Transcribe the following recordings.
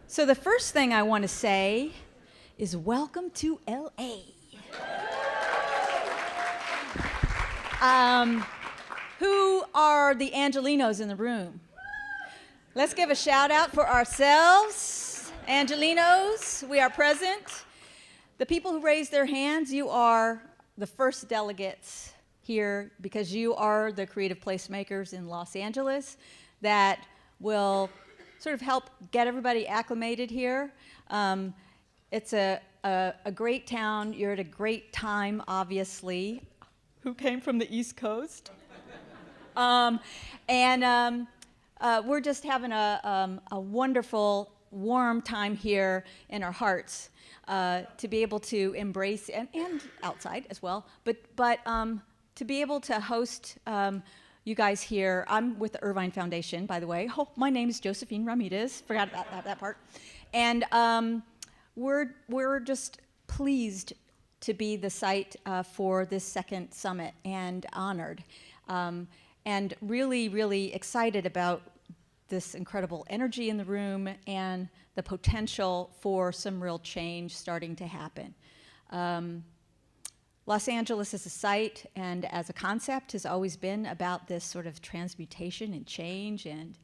So the first thing I want to say is welcome to LA. Who are the Angelinos in the room? Let's give a shout out for ourselves. Angelinos, we are present. The people who raised their hands, you are the first delegates here because you are the creative placemakers in Los Angeles that will sort of help get everybody acclimated here. It's a great town. You're at a great time, obviously. Who came from the East Coast? We're just having a wonderful, warm time here in our hearts to be able to embrace, and outside as well, but to be able to host you guys here. I'm with the Irvine Foundation, by the way. Oh, my name is Josephine Ramirez. Forgot about that part. And we're just pleased to be the site for this second summit and honored. And really, really excited about this incredible energy in the room and the potential for some real change starting to happen. Los Angeles as a site and as a concept has always been about this sort of transmutation and change, and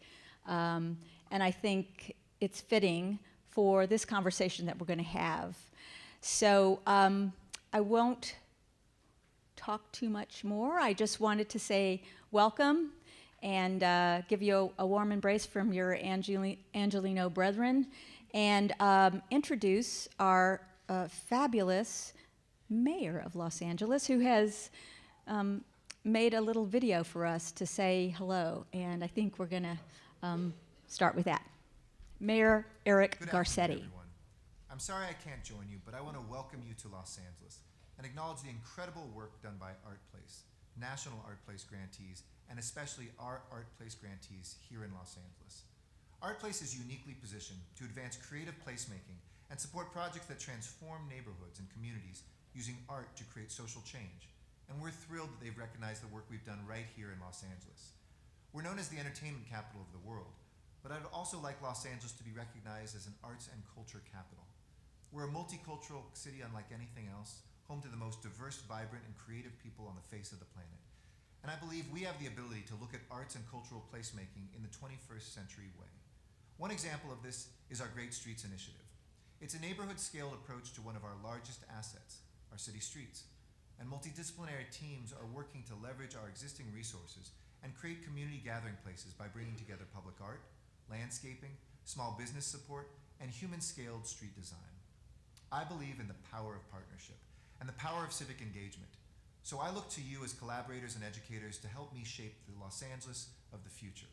I think it's fitting for this conversation that we're going to have. So I won't talk too much more. I just wanted to say welcome and give you a warm embrace from your Angelino brethren, and introduce our fabulous mayor of Los Angeles, who has made a little video for us to say hello, and I think we're going to start with that. Mayor Eric Garcetti. Everyone. I'm sorry I can't join you, but I want to welcome you to Los Angeles and acknowledge the incredible work done by ArtPlace, National ArtPlace grantees, and especially our ArtPlace grantees here in Los Angeles. ArtPlace is uniquely positioned to advance creative placemaking and support projects that transform neighborhoods and communities using art to create social change. And we're thrilled that they've recognized the work we've done right here in Los Angeles. We're known as the entertainment capital of the world, but I'd also like Los Angeles to be recognized as an arts and culture capital. We're a multicultural city unlike anything else, home to the most diverse, vibrant, and creative people on the face of the planet. And I believe we have the ability to look at arts and cultural placemaking in the 21st century way. One example of this is our Great Streets Initiative. It's a neighborhood-scaled approach to one of our largest assets, our city streets. And multidisciplinary teams are working to leverage our existing resources and create community gathering places by bringing together public art, landscaping, small business support, and human-scaled street design. I believe in the power of partnership and the power of civic engagement. So I look to you as collaborators and educators to help me shape the Los Angeles of the future.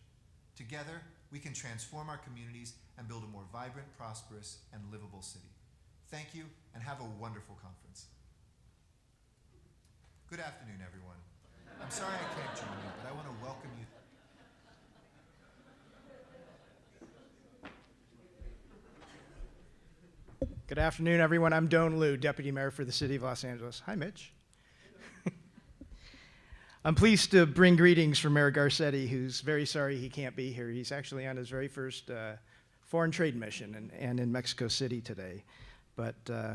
Together, we can transform our communities and build a more vibrant, prosperous, and livable city. Thank you, and have a wonderful conference. Good afternoon, everyone. I'm sorry I can't join you, but I want to welcome you. Good afternoon, everyone. I'm Doane, Deputy Mayor for the City of Los Angeles. Hi, Mitch. I'm pleased to bring greetings from Mayor Garcetti, who's very sorry he can't be here. He's actually on his very first foreign trade mission and in Mexico City today. But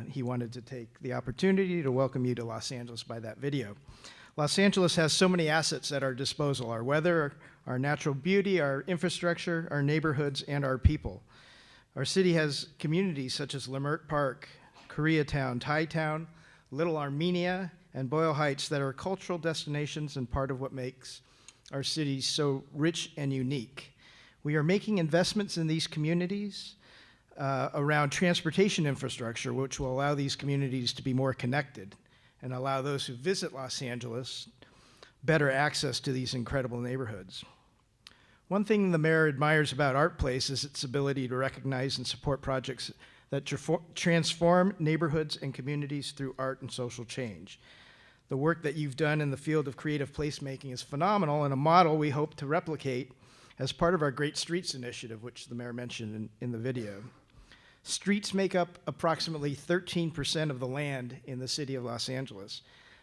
he wanted to take the opportunity to welcome you to Los Angeles by that video. Los Angeles has so many assets at our disposal: our weather, our natural beauty, our infrastructure, our neighborhoods, and our people. Our city has communities such as Leimert Park, Koreatown, Thai Town, Little Armenia, and Boyle Heights that are cultural destinations and part of what makes our city so rich and unique. We are making investments in these communities around transportation infrastructure, which will allow these communities to be more connected and allow those who visit Los Angeles better access to these incredible neighborhoods. One thing the mayor admires about ArtPlace is its ability to recognize and support projects that transform neighborhoods and communities through art and social change. The work that you've done in the field of creative placemaking is phenomenal, and a model we hope to replicate as part of our Great Streets Initiative, which the mayor mentioned in the video. Streets make up approximately 13% of the land in the city of Los Angeles.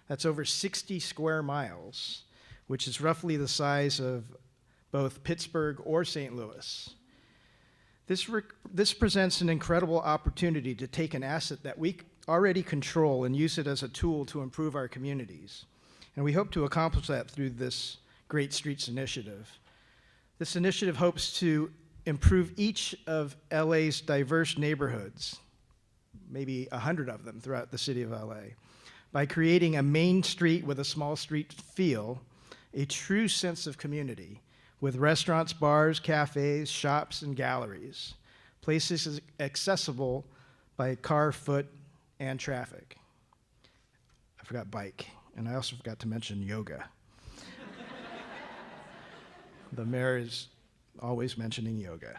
That's over 60 square miles, which is roughly the size of both Pittsburgh or St. Louis. This presents an incredible opportunity to take an asset that we already control and use it as a tool to improve our communities. And we hope to accomplish that through this Great Streets initiative. This initiative hopes to improve each of LA's diverse neighborhoods, maybe 100 of them throughout the city of LA, by creating a main street with a small street feel, a true sense of community, with restaurants, bars, cafes, shops, and galleries, places accessible by car, foot, and traffic. I forgot bike, and I also forgot to mention yoga. The mayor is always mentioning yoga.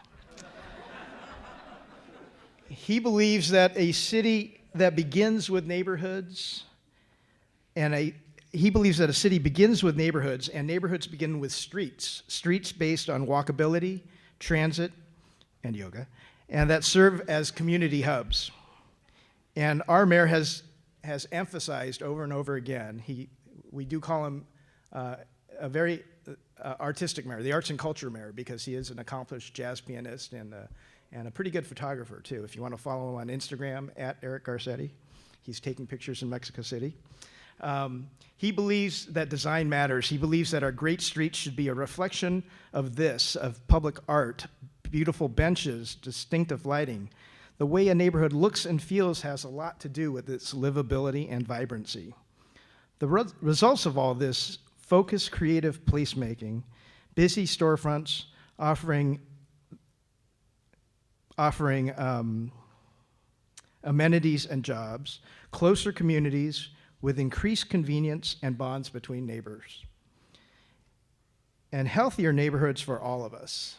He believes that a city that begins with neighborhoods, he believes that a city begins with neighborhoods, and neighborhoods begin with streets based on walkability, transit, and yoga, and that serve as community hubs. And our mayor has emphasized over and over again, we do call him a very artistic mayor, the arts and culture mayor, because he is an accomplished jazz pianist and a pretty good photographer too. If you want to follow him on Instagram, @EricGarcetti, he's taking pictures in Mexico City. He believes that design matters. He believes that our great streets should be a reflection of public art, beautiful benches, distinctive lighting. The way a neighborhood looks and feels has a lot to do with its livability and vibrancy. The results of all this: focused creative placemaking, busy storefronts offering amenities and jobs, closer communities with increased convenience and bonds between neighbors, and healthier neighborhoods for all of us.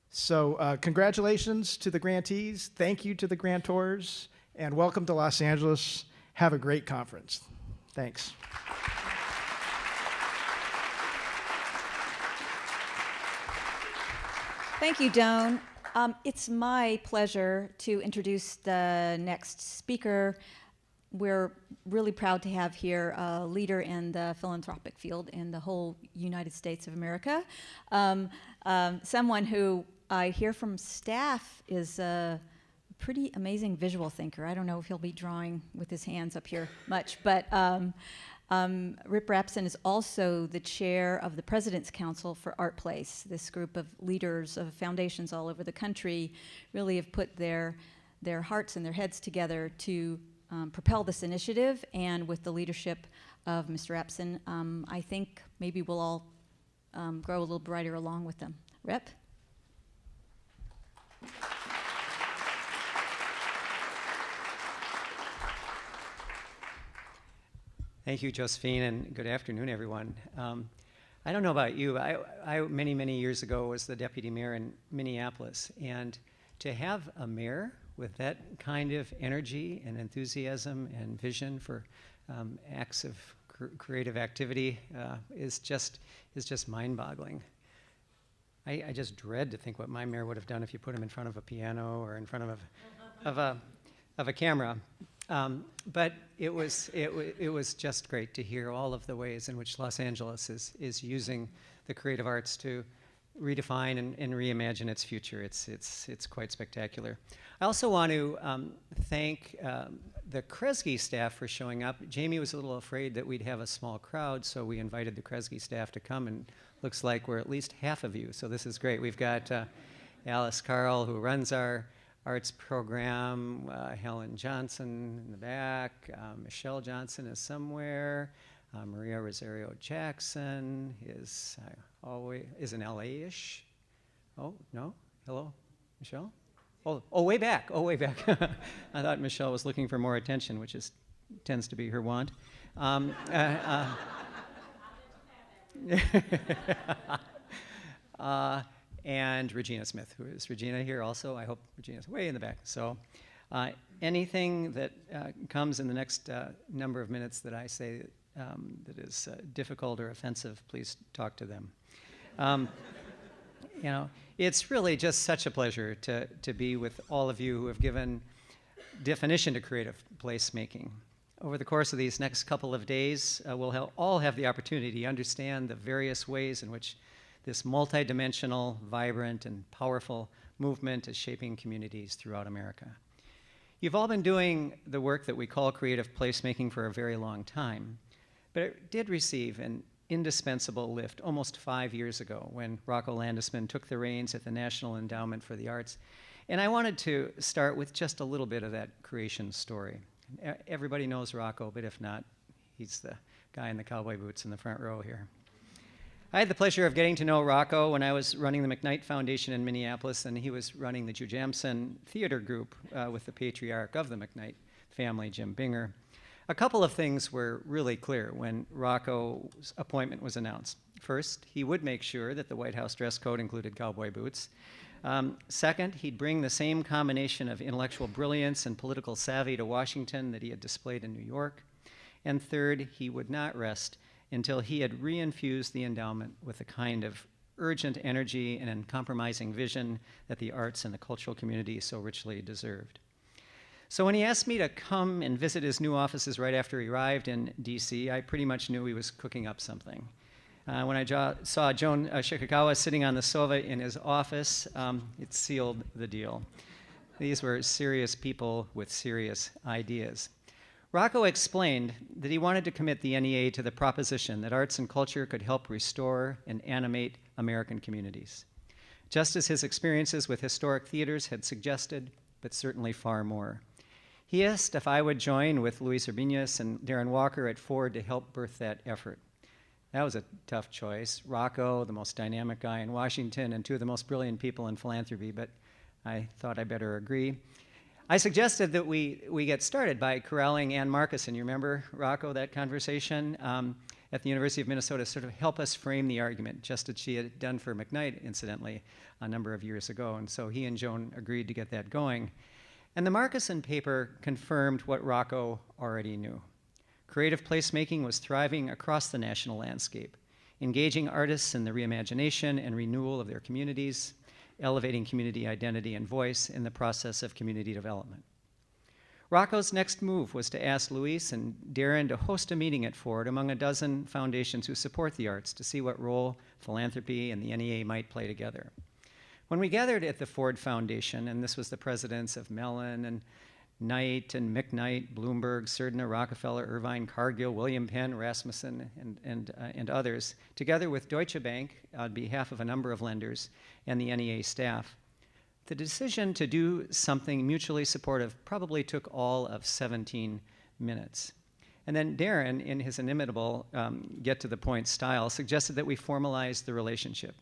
So congratulations to the grantees, thank you to the grantors, and welcome to Los Angeles. Have a great conference. Thanks. Thank you, Doane. It's my pleasure to introduce the next speaker. We're really proud to have here a leader in the philanthropic field in the whole United States of America. Someone who I hear from staff is a pretty amazing visual thinker. I don't know if he'll be drawing with his hands up here much, but Rip Rapson is also the chair of the President's Council for ArtPlace. This group of leaders of foundations all over the country really have put their hearts and their heads together to propel this initiative, and with the leadership of Mr. Rapson, I think maybe we'll all grow a little brighter along with them. Rip? Thank you, Josephine, and good afternoon, everyone. I don't know about you, I many, many years ago was the deputy mayor in Minneapolis, and to have a mayor with that kind of energy and enthusiasm and vision for acts of creative activity is just mind-boggling. I just dread to think what my mayor would have done if you put him in front of a piano or in front of a camera. But it was just great to hear all of the ways in which Los Angeles is using the creative arts to redefine and reimagine its future. It's quite spectacular. I also want to thank the Kresge staff for showing up. Jamie was a little afraid that we'd have a small crowd, so we invited the Kresge staff to come, and looks like we're at least half of you, so this is great. We've got Alice Carl, who runs our arts program, Helen Johnson in the back, Michelle Johnson is somewhere, Maria Rosario Jackson is in LA-ish. Oh, no? Hello, Michelle? Oh, way back. I thought Michelle was looking for more attention, which tends to be her want. And Regina Smith, who is Regina here also. I hope Regina's way in the back. So anything that comes in the next number of minutes that I say that is difficult or offensive, please talk to them. It's really just such a pleasure to be with all of you who have given definition to creative placemaking. Over the course of these next couple of days, we'll all have the opportunity to understand the various ways in which this multidimensional, vibrant, and powerful movement is shaping communities throughout America. You've all been doing the work that we call creative placemaking for a very long time, but it did receive an indispensable lift almost 5 years ago when Rocco Landesman took the reins at the National Endowment for the Arts. And I wanted to start with just a little bit of that creation story. Everybody knows Rocco, but if not, he's the guy in the cowboy boots in the front row here. I had the pleasure of getting to know Rocco when I was running the McKnight Foundation in Minneapolis, and he was running the Jujamcyn Theater Group with the patriarch of the McKnight family, Jim Binger. A couple of things were really clear when Rocco's appointment was announced. First, he would make sure that the White House dress code included cowboy boots. Second, he'd bring the same combination of intellectual brilliance and political savvy to Washington that he had displayed in New York. And third, he would not rest until he had reinfused the endowment with the kind of urgent energy and uncompromising vision that the arts and the cultural community so richly deserved. So when he asked me to come and visit his new offices right after he arrived in DC, I pretty much knew he was cooking up something. When I saw Joan Shikagawa sitting on the sofa in his office, it sealed the deal. These were serious people with serious ideas. Rocco explained that he wanted to commit the NEA to the proposition that arts and culture could help restore and animate American communities, just as his experiences with historic theaters had suggested, but certainly far more. He asked if I would join with Luis Urbinez and Darren Walker at Ford to help birth that effort. That was a tough choice. Rocco, the most dynamic guy in Washington, and two of the most brilliant people in philanthropy, but I thought I better agree. I suggested that we get started by corralling Ann Marcuson. You remember, Rocco, that conversation at the University of Minnesota, sort of help us frame the argument, just as she had done for McKnight, incidentally, a number of years ago. And so he and Joan agreed to get that going. And the Marcuson paper confirmed what Rocco already knew. Creative placemaking was thriving across the national landscape, engaging artists in the reimagination and renewal of their communities, elevating community identity and voice in the process of community development. Rocco's next move was to ask Luis and Darren to host a meeting at Ford among a dozen foundations who support the arts to see what role philanthropy and the NEA might play together. When we gathered at the Ford Foundation, and this was the presidents of Mellon and Knight and McKnight, Bloomberg, Serdna, Rockefeller, Irvine, Cargill, William Penn, Rasmussen, and others, together with Deutsche Bank on behalf of a number of lenders and the NEA staff, the decision to do something mutually supportive probably took all of 17 minutes. And then Darren, in his inimitable get-to-the-point style, suggested that we formalize the relationship.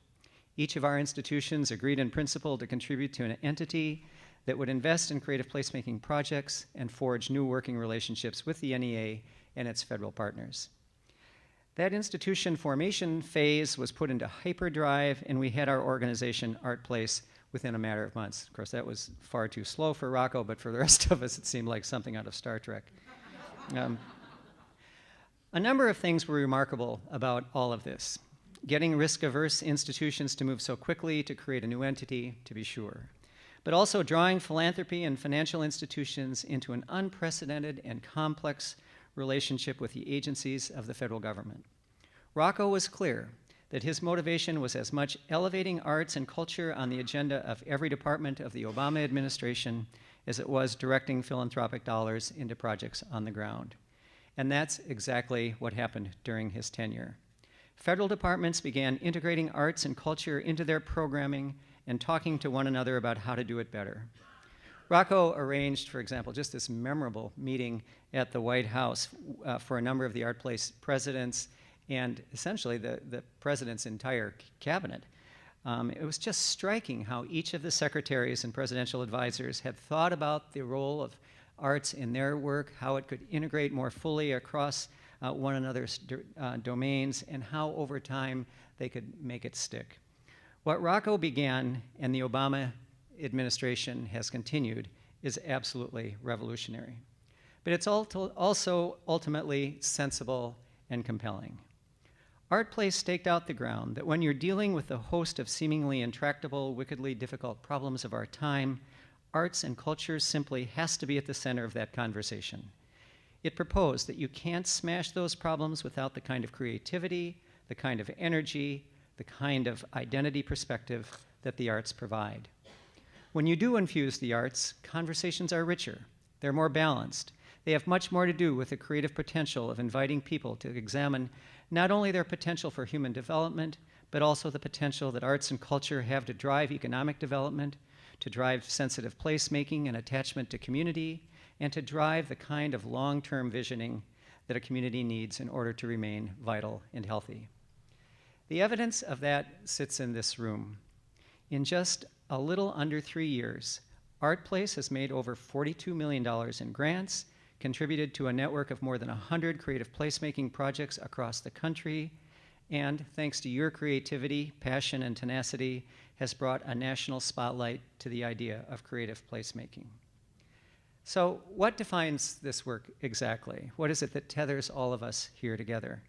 Each of our institutions agreed in principle to contribute to an entity that would invest in creative placemaking projects and forge new working relationships with the NEA and its federal partners. That institution formation phase was put into hyperdrive, and we had our organization, ArtPlace, within a matter of months. Of course, that was far too slow for Rocco, but for the rest of us, it seemed like something out of Star Trek. A number of things were remarkable about all of this. Getting risk-averse institutions to move so quickly to create a new entity, to be sure, but also drawing philanthropy and financial institutions into an unprecedented and complex relationship with the agencies of the federal government. Rocco was clear that his motivation was as much elevating arts and culture on the agenda of every department of the Obama administration as it was directing philanthropic dollars into projects on the ground. And that's exactly what happened during his tenure. Federal departments began integrating arts and culture into their programming and talking to one another about how to do it better. Rocco arranged, for example, just this memorable meeting at the White House for a number of the ArtPlace presidents and essentially the president's entire cabinet. It was just striking how each of the secretaries and presidential advisors had thought about the role of arts in their work, how it could integrate more fully across one another's domains, and how over time they could make it stick. What Rocco began and the Obama administration has continued is absolutely revolutionary. But it's also ultimately sensible and compelling. ArtPlace staked out the ground that when you're dealing with the host of seemingly intractable, wickedly difficult problems of our time, arts and culture simply has to be at the center of that conversation. It proposed that you can't smash those problems without the kind of creativity, the kind of energy, the kind of identity perspective that the arts provide. When you do infuse the arts, conversations are richer. They're more balanced. They have much more to do with the creative potential of inviting people to examine not only their potential for human development, but also the potential that arts and culture have to drive economic development, to drive sensitive placemaking and attachment to community, and to drive the kind of long-term visioning that a community needs in order to remain vital and healthy. The evidence of that sits in this room. In just a little under 3 years, ArtPlace has made over $42 million in grants, contributed to a network of more than 100 creative placemaking projects across the country, and thanks to your creativity, passion, and tenacity, has brought a national spotlight to the idea of creative placemaking. So what defines this work exactly? What is it that tethers all of us here together?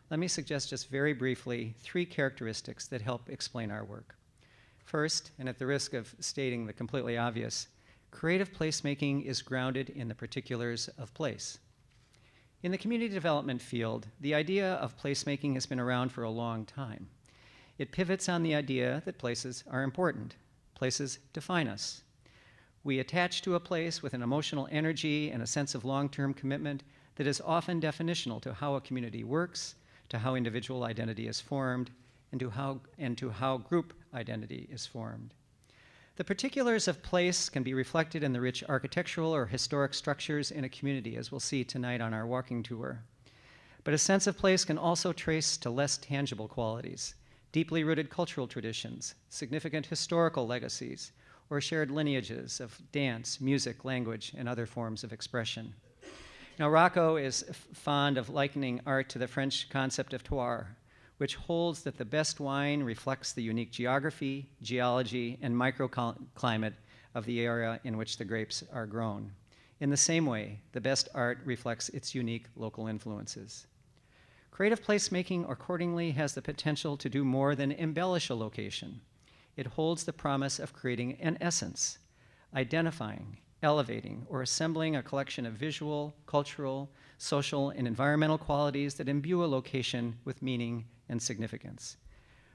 Let me suggest just very briefly 3 characteristics that help explain our work. First, and at the risk of stating the completely obvious, creative placemaking is grounded in the particulars of place. In the community development field, the idea of placemaking has been around for a long time. It pivots on the idea that places are important. Places define us. We attach to a place with an emotional energy and a sense of long-term commitment that is often definitional to how a community works, to how individual identity is formed, and to how group identity is formed. The particulars of place can be reflected in the rich architectural or historic structures in a community, as we'll see tonight on our walking tour. But a sense of place can also trace to less tangible qualities, deeply rooted cultural traditions, significant historical legacies, or shared lineages of dance, music, language, and other forms of expression. Now, Rocco is fond of likening art to the French concept of terroir, which holds that the best wine reflects the unique geography, geology, and microclimate of the area in which the grapes are grown. In the same way, the best art reflects its unique local influences. Creative placemaking accordingly has the potential to do more than embellish a location. It holds the promise of creating an essence, identifying, elevating, or assembling a collection of visual, cultural, social, and environmental qualities that imbue a location with meaning and significance.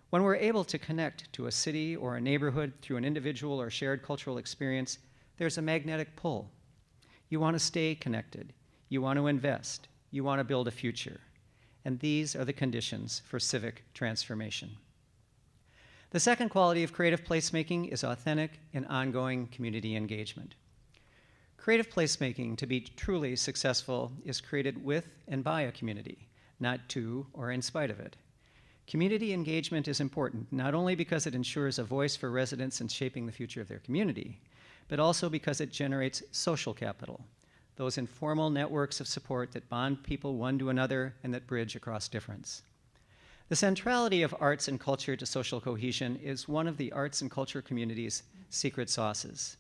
When we're able to connect to a city or a neighborhood through an individual or shared cultural experience, there's a magnetic pull. You want to stay connected. You want to invest. You want to build a future. And these are the conditions for civic transformation. The second quality of creative placemaking is authentic and ongoing community engagement. Creative placemaking, to be truly successful, is created with and by a community, not to or in spite of it. Community engagement is important, not only because it ensures a voice for residents in shaping the future of their community, but also because it generates social capital, those informal networks of support that bond people one to another and that bridge across difference. The centrality of arts and culture to social cohesion is one of the arts and culture community's secret sauces.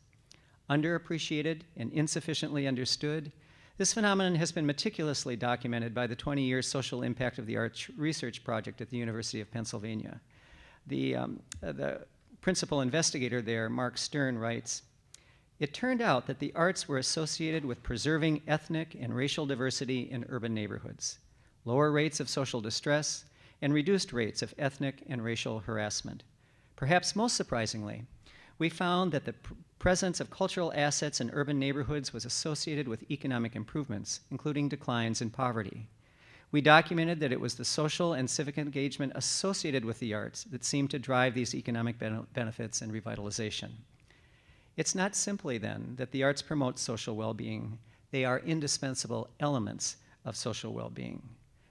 Underappreciated and insufficiently understood, this phenomenon has been meticulously documented by the 20-year social impact of the arts research project at the University of Pennsylvania. The principal investigator there, Mark Stern, writes, "It turned out that the arts were associated with preserving ethnic and racial diversity in urban neighborhoods, lower rates of social distress, and reduced rates of ethnic and racial harassment. Perhaps most surprisingly, we found that the presence of cultural assets in urban neighborhoods was associated with economic improvements, including declines in poverty. We documented that it was the social and civic engagement associated with the arts that seemed to drive these economic benefits and revitalization. It's not simply, then, that the arts promote social well-being. They are indispensable elements of social well-being.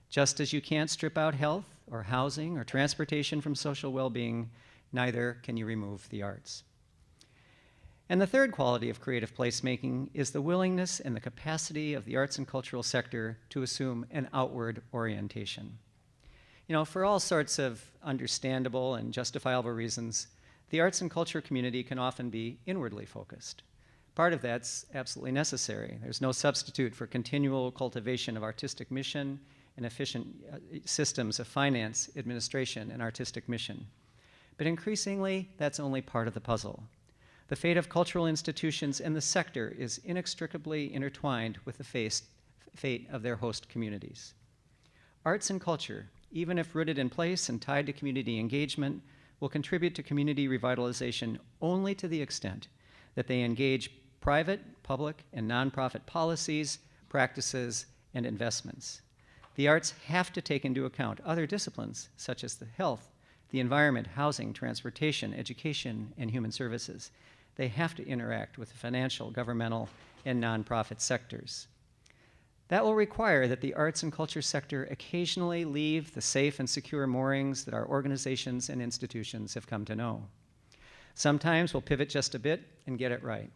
Just as you can't strip out health or housing or transportation from social well-being, neither can you remove the arts." And the third quality of creative placemaking is the willingness and the capacity of the arts and cultural sector to assume an outward orientation. You know, for all sorts of understandable and justifiable reasons, the arts and culture community can often be inwardly focused. Part of that's absolutely necessary. There's no substitute for continual cultivation of artistic mission and efficient systems of finance, administration, and artistic mission. But increasingly, that's only part of the puzzle. The fate of cultural institutions and the sector is inextricably intertwined with the fate of their host communities. Arts and culture, even if rooted in place and tied to community engagement, will contribute to community revitalization only to the extent that they engage private, public, and nonprofit policies, practices, and investments. The arts have to take into account other disciplines such as the health, the environment, housing, transportation, education, and human services. They have to interact with the financial, governmental, and nonprofit sectors. That will require that the arts and culture sector occasionally leave the safe and secure moorings that our organizations and institutions have come to know. Sometimes we'll pivot just a bit and get it right.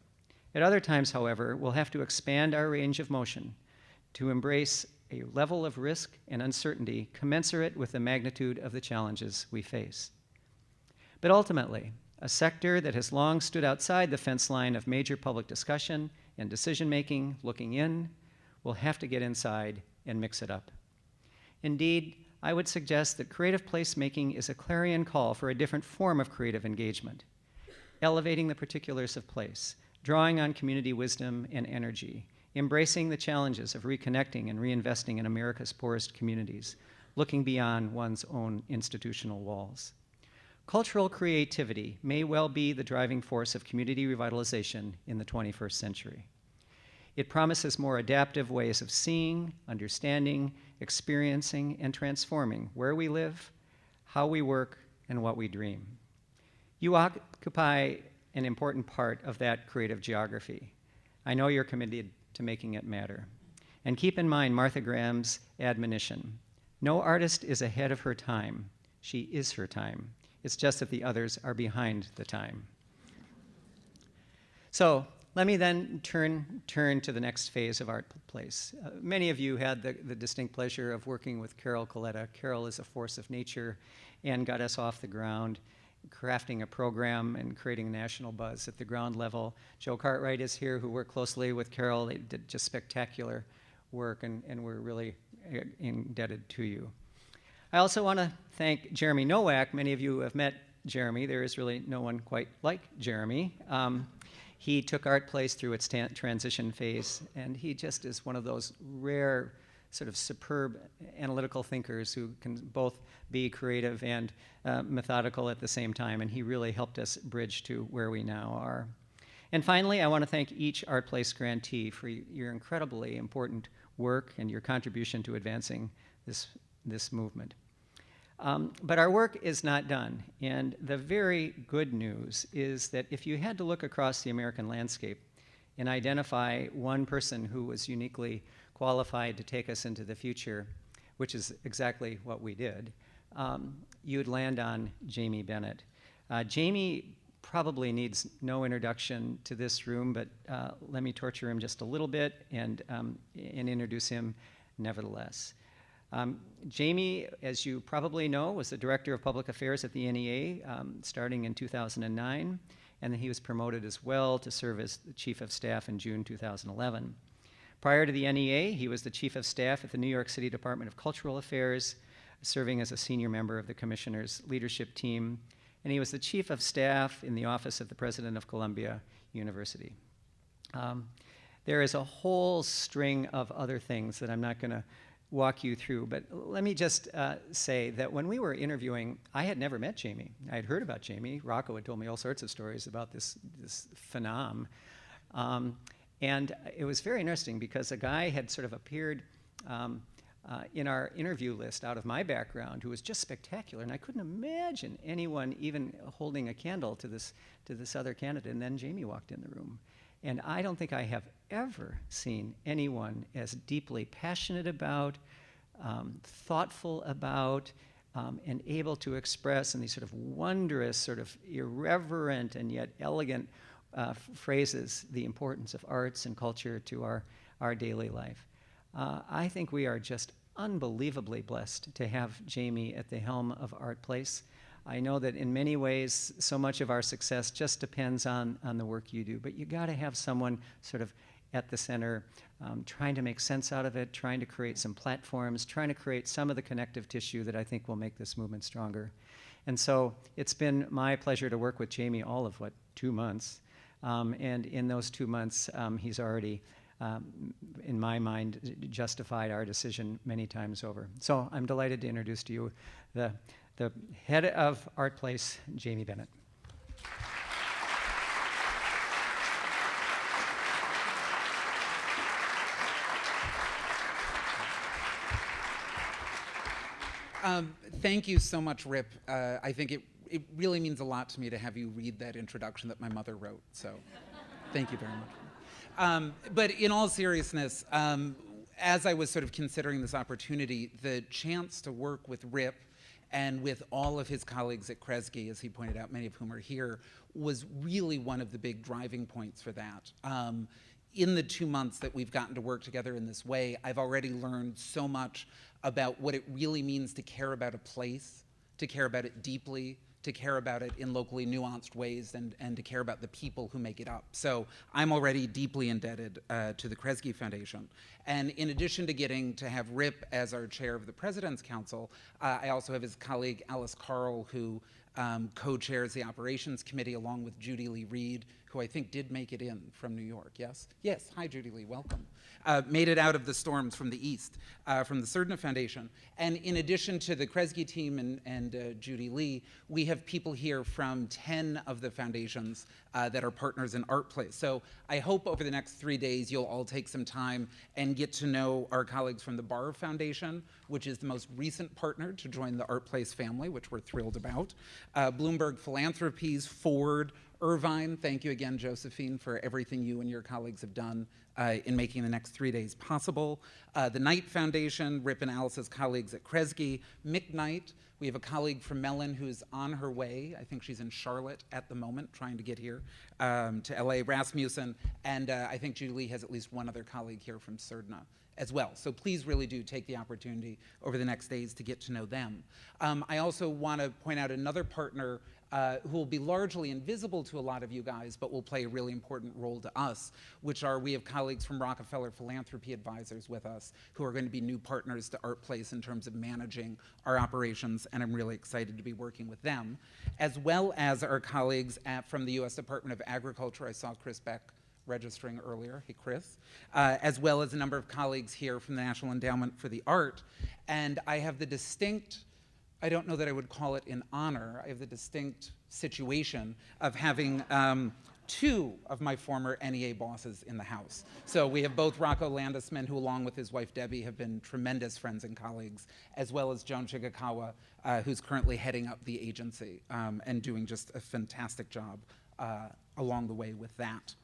At other times, however, we'll have to expand our range of motion to embrace a level of risk and uncertainty commensurate with the magnitude of the challenges we face. But ultimately, a sector that has long stood outside the fence line of major public discussion and decision-making, looking in, will have to get inside and mix it up. Indeed, I would suggest that creative placemaking is a clarion call for a different form of creative engagement, elevating the particulars of place, drawing on community wisdom and energy, embracing the challenges of reconnecting and reinvesting in America's poorest communities, looking beyond one's own institutional walls. Cultural creativity may well be the driving force of community revitalization in the 21st century. It promises more adaptive ways of seeing, understanding, experiencing, and transforming where we live, how we work, and what we dream. You occupy an important part of that creative geography. I know you're committed to making it matter. And keep in mind Martha Graham's admonition: no artist is ahead of her time. She is her time. It's just that the others are behind the time. So let me then turn to the next phase of ArtPlace. Many of you had the distinct pleasure of working with Carol Coletta. Carol is a force of nature and got us off the ground, crafting a program and creating a national buzz at the ground level. Joe Cartwright is here, who worked closely with Carol. They did just spectacular work, and we're really indebted to you. I also want to thank Jeremy Nowak. Many of you have met Jeremy. There is really no one quite like Jeremy. He took ArtPlace through its transition phase, and he just is one of those rare, sort of superb analytical thinkers who can both be creative and methodical at the same time, and he really helped us bridge to where we now are. And finally, I want to thank each ArtPlace grantee for your incredibly important work and your contribution to advancing this movement. But our work is not done, and the very good news is that if you had to look across the American landscape and identify one person who was uniquely qualified to take us into the future, which is exactly what we did, you'd land on Jamie Bennett. Jamie probably needs no introduction to this room, but let me torture him just a little bit and introduce him nevertheless. Jamie, as you probably know, was the Director of Public Affairs at the NEA starting in 2009, and then he was promoted as well to serve as the Chief of Staff in June 2011. Prior to the NEA, he was the Chief of Staff at the New York City Department of Cultural Affairs, serving as a senior member of the Commissioner's leadership team, and he was the Chief of Staff in the Office of the President of Columbia University. There is a whole string of other things that I'm not going to walk you through, but let me just say that when we were interviewing, I had never met Jamie. I had heard about Jamie. Rocco had told me all sorts of stories about this phenom. And it was very interesting because a guy had sort of appeared in our interview list out of my background who was just spectacular, and I couldn't imagine anyone even holding a candle to this other candidate, and then Jamie walked in the room. And I don't think I have ever seen anyone as deeply passionate about, thoughtful about, and able to express in these sort of wondrous, sort of irreverent and yet elegant phrases the importance of arts and culture to our daily life. I think we are just unbelievably blessed to have Jamie at the helm of ArtPlace. I know that in many ways, so much of our success just depends on the work you do, but you got to have someone sort of at the center, trying to make sense out of it, trying to create some platforms, trying to create some of the connective tissue that I think will make this movement stronger. And so it's been my pleasure to work with Jamie all of, 2 months? And in those 2 months, he's already, in my mind, justified our decision many times over. So I'm delighted to introduce to you the head of ArtPlace, Jamie Bennett. Thank you so much, Rip. I think it really means a lot to me to have you read that introduction that my mother wrote, so thank you very much. But in all seriousness, as I was sort of considering this opportunity, the chance to work with Rip and with all of his colleagues at Kresge, as he pointed out, many of whom are here, was really one of the big driving points for that. In the 2 months that we've gotten to work together in this way, I've already learned so much about what it really means to care about a place, to care about it deeply, to care about it in locally nuanced ways, and to care about the people who make it up. So I'm already deeply indebted to the Kresge Foundation. And in addition to getting to have Rip as our chair of the President's Council, I also have his colleague Alice Carl, who co-chairs the Operations Committee along with Judy Lee Reed, who I think did make it in from New York, yes? Yes, hi Judy Lee, welcome. Made it out of the storms from the east, from the Surdna Foundation. And in addition to the Kresge team and Judy Lee, we have people here from 10 of the foundations that are partners in ArtPlace. So I hope over the next 3 days you'll all take some time and get to know our colleagues from the Barr Foundation, which is the most recent partner to join the ArtPlace family, which we're thrilled about. Bloomberg Philanthropies, Ford, Irvine, thank you again, Josephine, for everything you and your colleagues have done in making the next 3 days possible. The Knight Foundation, Rip and Alice's colleagues at Kresge, Mick Knight. We have a colleague from Mellon who's on her way. I think she's in Charlotte at the moment, trying to get here to LA, Rasmussen. And I think Judy Lee has at least one other colleague here from Surdna as well. So please really do take the opportunity over the next days to get to know them. I also want to point out another partner who will be largely invisible to a lot of you guys, but will play a really important role to us, which are, we have colleagues from Rockefeller Philanthropy Advisors with us who are going to be new partners to ArtPlace in terms of managing our operations, and I'm really excited to be working with them, as well as our colleagues from the U.S. Department of Agriculture. I saw Chris Beck registering earlier, hey Chris, as well as a number of colleagues here from the National Endowment for the Art. And I have the distinct, I don't know that I would call it an honor, I have the distinct situation of having two of my former NEA bosses in the house. So we have both Rocco Landesman, who along with his wife Debbie have been tremendous friends and colleagues, as well as Joan Chigakawa, who's currently heading up the agency and doing just a fantastic job along the way with that.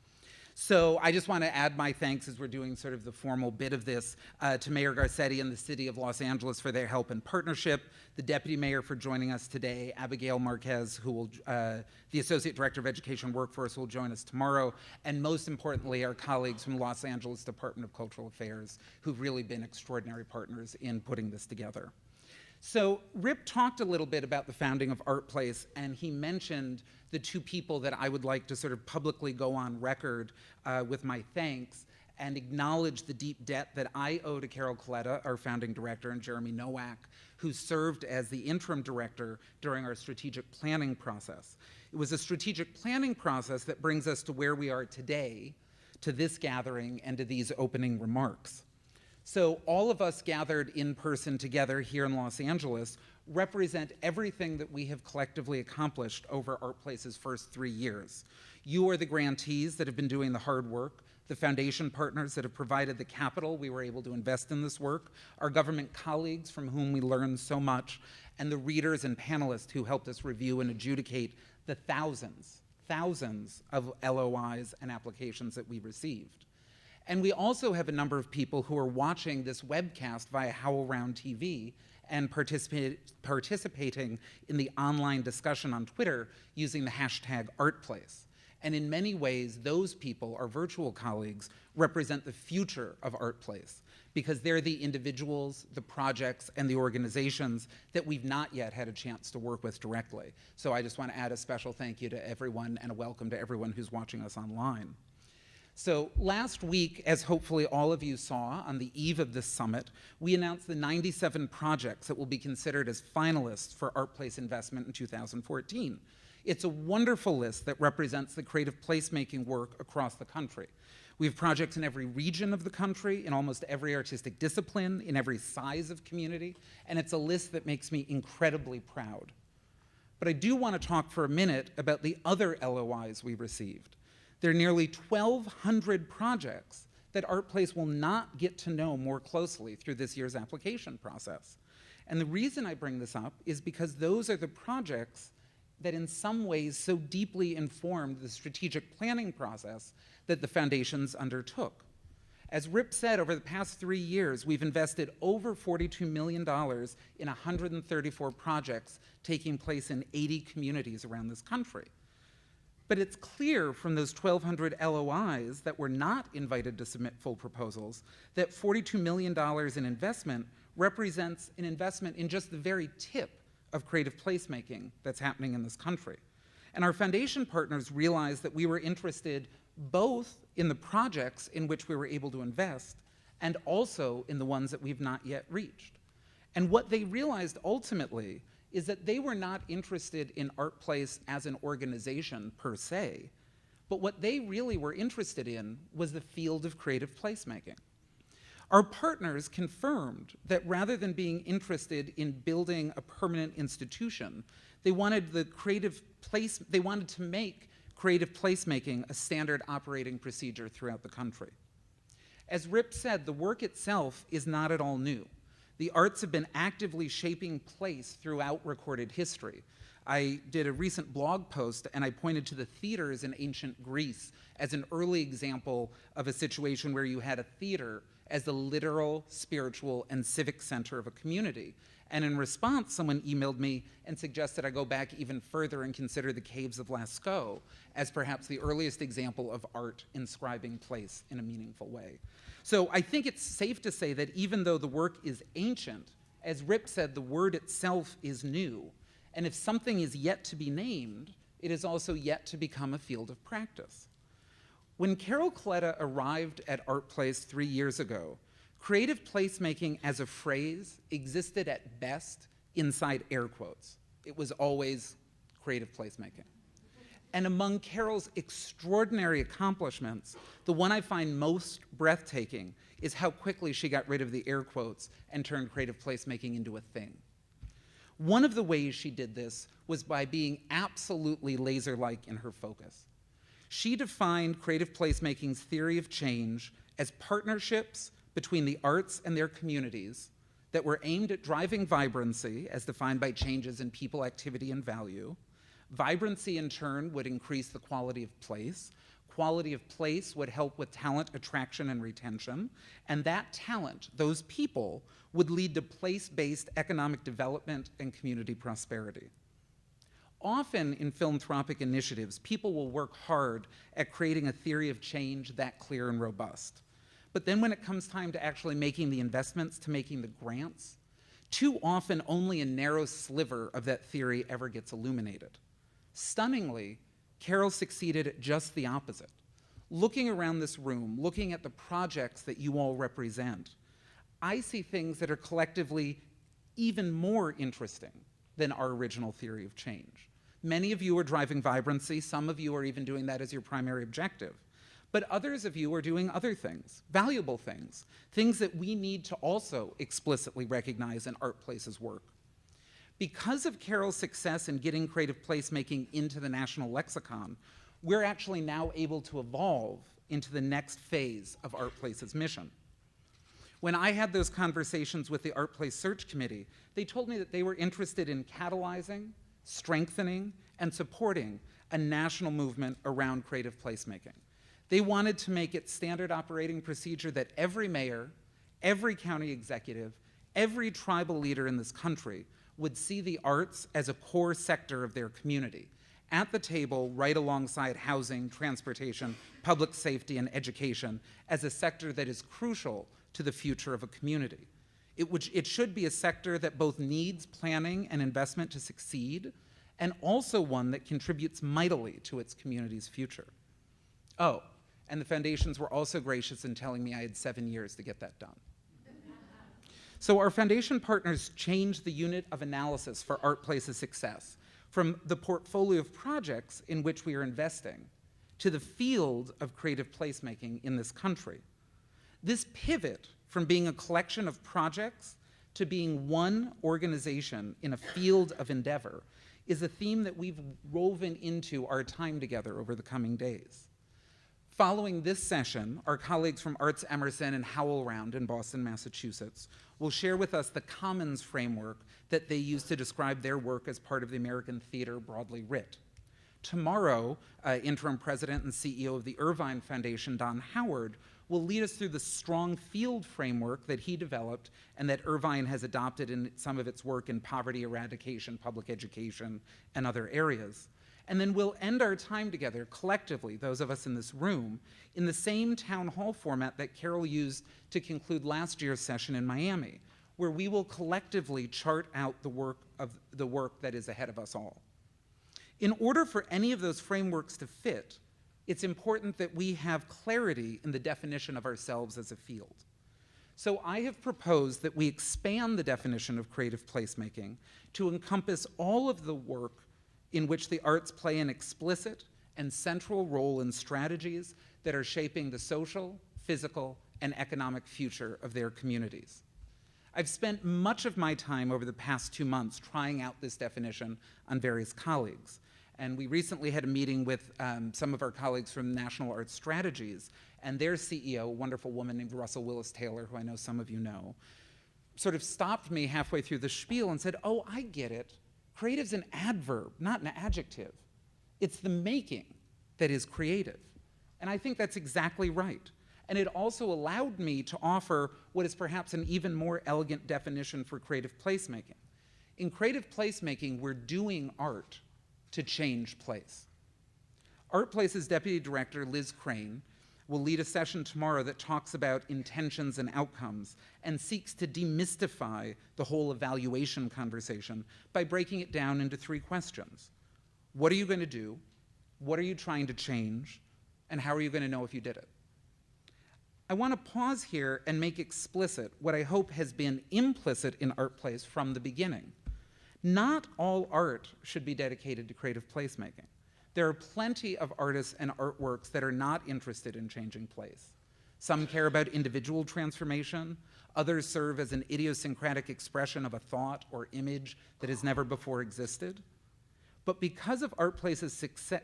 So I just want to add my thanks as we're doing sort of the formal bit of this to Mayor Garcetti and the City of Los Angeles for their help and partnership, the Deputy Mayor for joining us today, Abigail Marquez, who will, the Associate Director of Education Workforce, who will join us tomorrow, and most importantly, our colleagues from Los Angeles Department of Cultural Affairs, who've really been extraordinary partners in putting this together. So Rip talked a little bit about the founding of ArtPlace, and he mentioned the two people that I would like to sort of publicly go on record with my thanks and acknowledge the deep debt that I owe to Carol Coletta, our founding director, and Jeremy Nowak, who served as the interim director during our strategic planning process. It was a strategic planning process that brings us to where we are today, to this gathering and to these opening remarks. So all of us gathered in person together here in Los Angeles represent everything that we have collectively accomplished over ArtPlace's first 3 years. You are the grantees that have been doing the hard work, the foundation partners that have provided the capital we were able to invest in this work, our government colleagues from whom we learned so much, and the readers and panelists who helped us review and adjudicate the thousands of LOIs and applications that we received. And we also have a number of people who are watching this webcast via HowlRound TV and participating in the online discussion on Twitter using the hashtag ArtPlace. And in many ways, those people, our virtual colleagues, represent the future of ArtPlace because they're the individuals, the projects, and the organizations that we've not yet had a chance to work with directly. So I just want to add a special thank you to everyone and a welcome to everyone who's watching us online. So last week, as hopefully all of you saw on the eve of this summit, we announced the 97 projects that will be considered as finalists for ArtPlace investment in 2014. It's a wonderful list that represents the creative placemaking work across the country. We have projects in every region of the country, in almost every artistic discipline, in every size of community, and it's a list that makes me incredibly proud. But I do want to talk for a minute about the other LOIs we received. There are nearly 1,200 projects that ArtPlace will not get to know more closely through this year's application process. And the reason I bring this up is because those are the projects that in some ways so deeply informed the strategic planning process that the foundations undertook. As Rip said, over the past 3 years, we've invested over $42 million in 134 projects taking place in 80 communities around this country. But it's clear from those 1,200 LOIs that were not invited to submit full proposals that $42 million in investment represents an investment in just the very tip of creative placemaking that's happening in this country. And our foundation partners realized that we were interested both in the projects in which we were able to invest and also in the ones that we've not yet reached. And what they realized ultimately is that they were not interested in ArtPlace as an organization per se, but what they really were interested in was the field of creative placemaking. Our partners confirmed that rather than being interested in building a permanent institution, they wanted to make creative placemaking a standard operating procedure throughout the country. As Rip said, the work itself is not at all new. The arts have been actively shaping place throughout recorded history. I did a recent blog post and I pointed to the theaters in ancient Greece as an early example of a situation where you had a theater as the literal, spiritual, and civic center of a community. And in response, someone emailed me and suggested I go back even further and consider the caves of Lascaux as perhaps the earliest example of art inscribing place in a meaningful way. So I think it's safe to say that even though the work is ancient, as Rip said, the word itself is new. And if something is yet to be named, it is also yet to become a field of practice. When Carol Coletta arrived at ArtPlace 3 years ago, creative placemaking as a phrase existed at best inside air quotes. It was always creative placemaking. And among Carol's extraordinary accomplishments, the one I find most breathtaking is how quickly she got rid of the air quotes and turned creative placemaking into a thing. One of the ways she did this was by being absolutely laser-like in her focus. She defined creative placemaking's theory of change as partnerships between the arts and their communities that were aimed at driving vibrancy, as defined by changes in people, activity, and value. Vibrancy, in turn, would increase the quality of place. Quality of place would help with talent attraction and retention. And that talent, those people, would lead to place-based economic development and community prosperity. Often in philanthropic initiatives, people will work hard at creating a theory of change that clear and robust. But then when it comes time to actually making the investments, to making the grants, too often only a narrow sliver of that theory ever gets illuminated. Stunningly, Carol succeeded at just the opposite. Looking around this room, looking at the projects that you all represent, I see things that are collectively even more interesting than our original theory of change. Many of you are driving vibrancy, some of you are even doing that as your primary objective. But others of you are doing other things, valuable things, things that we need to also explicitly recognize in ArtPlace's work. Because of Carol's success in getting creative placemaking into the national lexicon, we're actually now able to evolve into the next phase of ArtPlace's mission. When I had those conversations with the ArtPlace Search Committee, they told me that they were interested in catalyzing, strengthening, and supporting a national movement around creative placemaking. They wanted to make it standard operating procedure that every mayor, every county executive, every tribal leader in this country would see the arts as a core sector of their community, at the table right alongside housing, transportation, public safety, and education as a sector that is crucial to the future of a community. It should be a sector that both needs planning and investment to succeed, and also one that contributes mightily to its community's future. Oh, and the foundations were also gracious in telling me I had 7 years to get that done. So our foundation partners changed the unit of analysis for ArtPlace's success from the portfolio of projects in which we are investing to the field of creative placemaking in this country. This pivot from being a collection of projects to being one organization in a field of endeavor is a theme that we've woven into our time together over the coming days. Following this session, our colleagues from Arts Emerson and HowlRound in Boston, Massachusetts, will share with us the Commons framework that they use to describe their work as part of the American theater broadly writ. Tomorrow, interim president and CEO of the Irvine Foundation, Don Howard, will lead us through the strong field framework that he developed and that Irvine has adopted in some of its work in poverty eradication, public education, and other areas. And then we'll end our time together collectively, those of us in this room, in the same town hall format that Carol used to conclude last year's session in Miami, where we will collectively chart out the work that is ahead of us all. In order for any of those frameworks to fit, it's important that we have clarity in the definition of ourselves as a field. So I have proposed that we expand the definition of creative placemaking to encompass all of the work in which the arts play an explicit and central role in strategies that are shaping the social, physical, and economic future of their communities. I've spent much of my time over the past 2 months trying out this definition on various colleagues. And we recently had a meeting with some of our colleagues from National Arts Strategies, and their CEO, a wonderful woman named Russell Willis Taylor, who I know some of you know, sort of stopped me halfway through the spiel and said, "Oh, I get it. Creative's an adverb, not an adjective. It's the making that is creative." And I think that's exactly right. And it also allowed me to offer what is perhaps an even more elegant definition for creative placemaking. In creative placemaking, we're doing art to change place. ArtPlace's Deputy Director, Liz Crane, will lead a session tomorrow that talks about intentions and outcomes and seeks to demystify the whole evaluation conversation by breaking it down into 3 questions. What are you going to do? What are you trying to change? And how are you going to know if you did it? I want to pause here and make explicit what I hope has been implicit in ArtPlace from the beginning. Not all art should be dedicated to creative placemaking. There are plenty of artists and artworks that are not interested in changing place. Some care about individual transformation. Others serve as an idiosyncratic expression of a thought or image that has never before existed. But because of ArtPlace's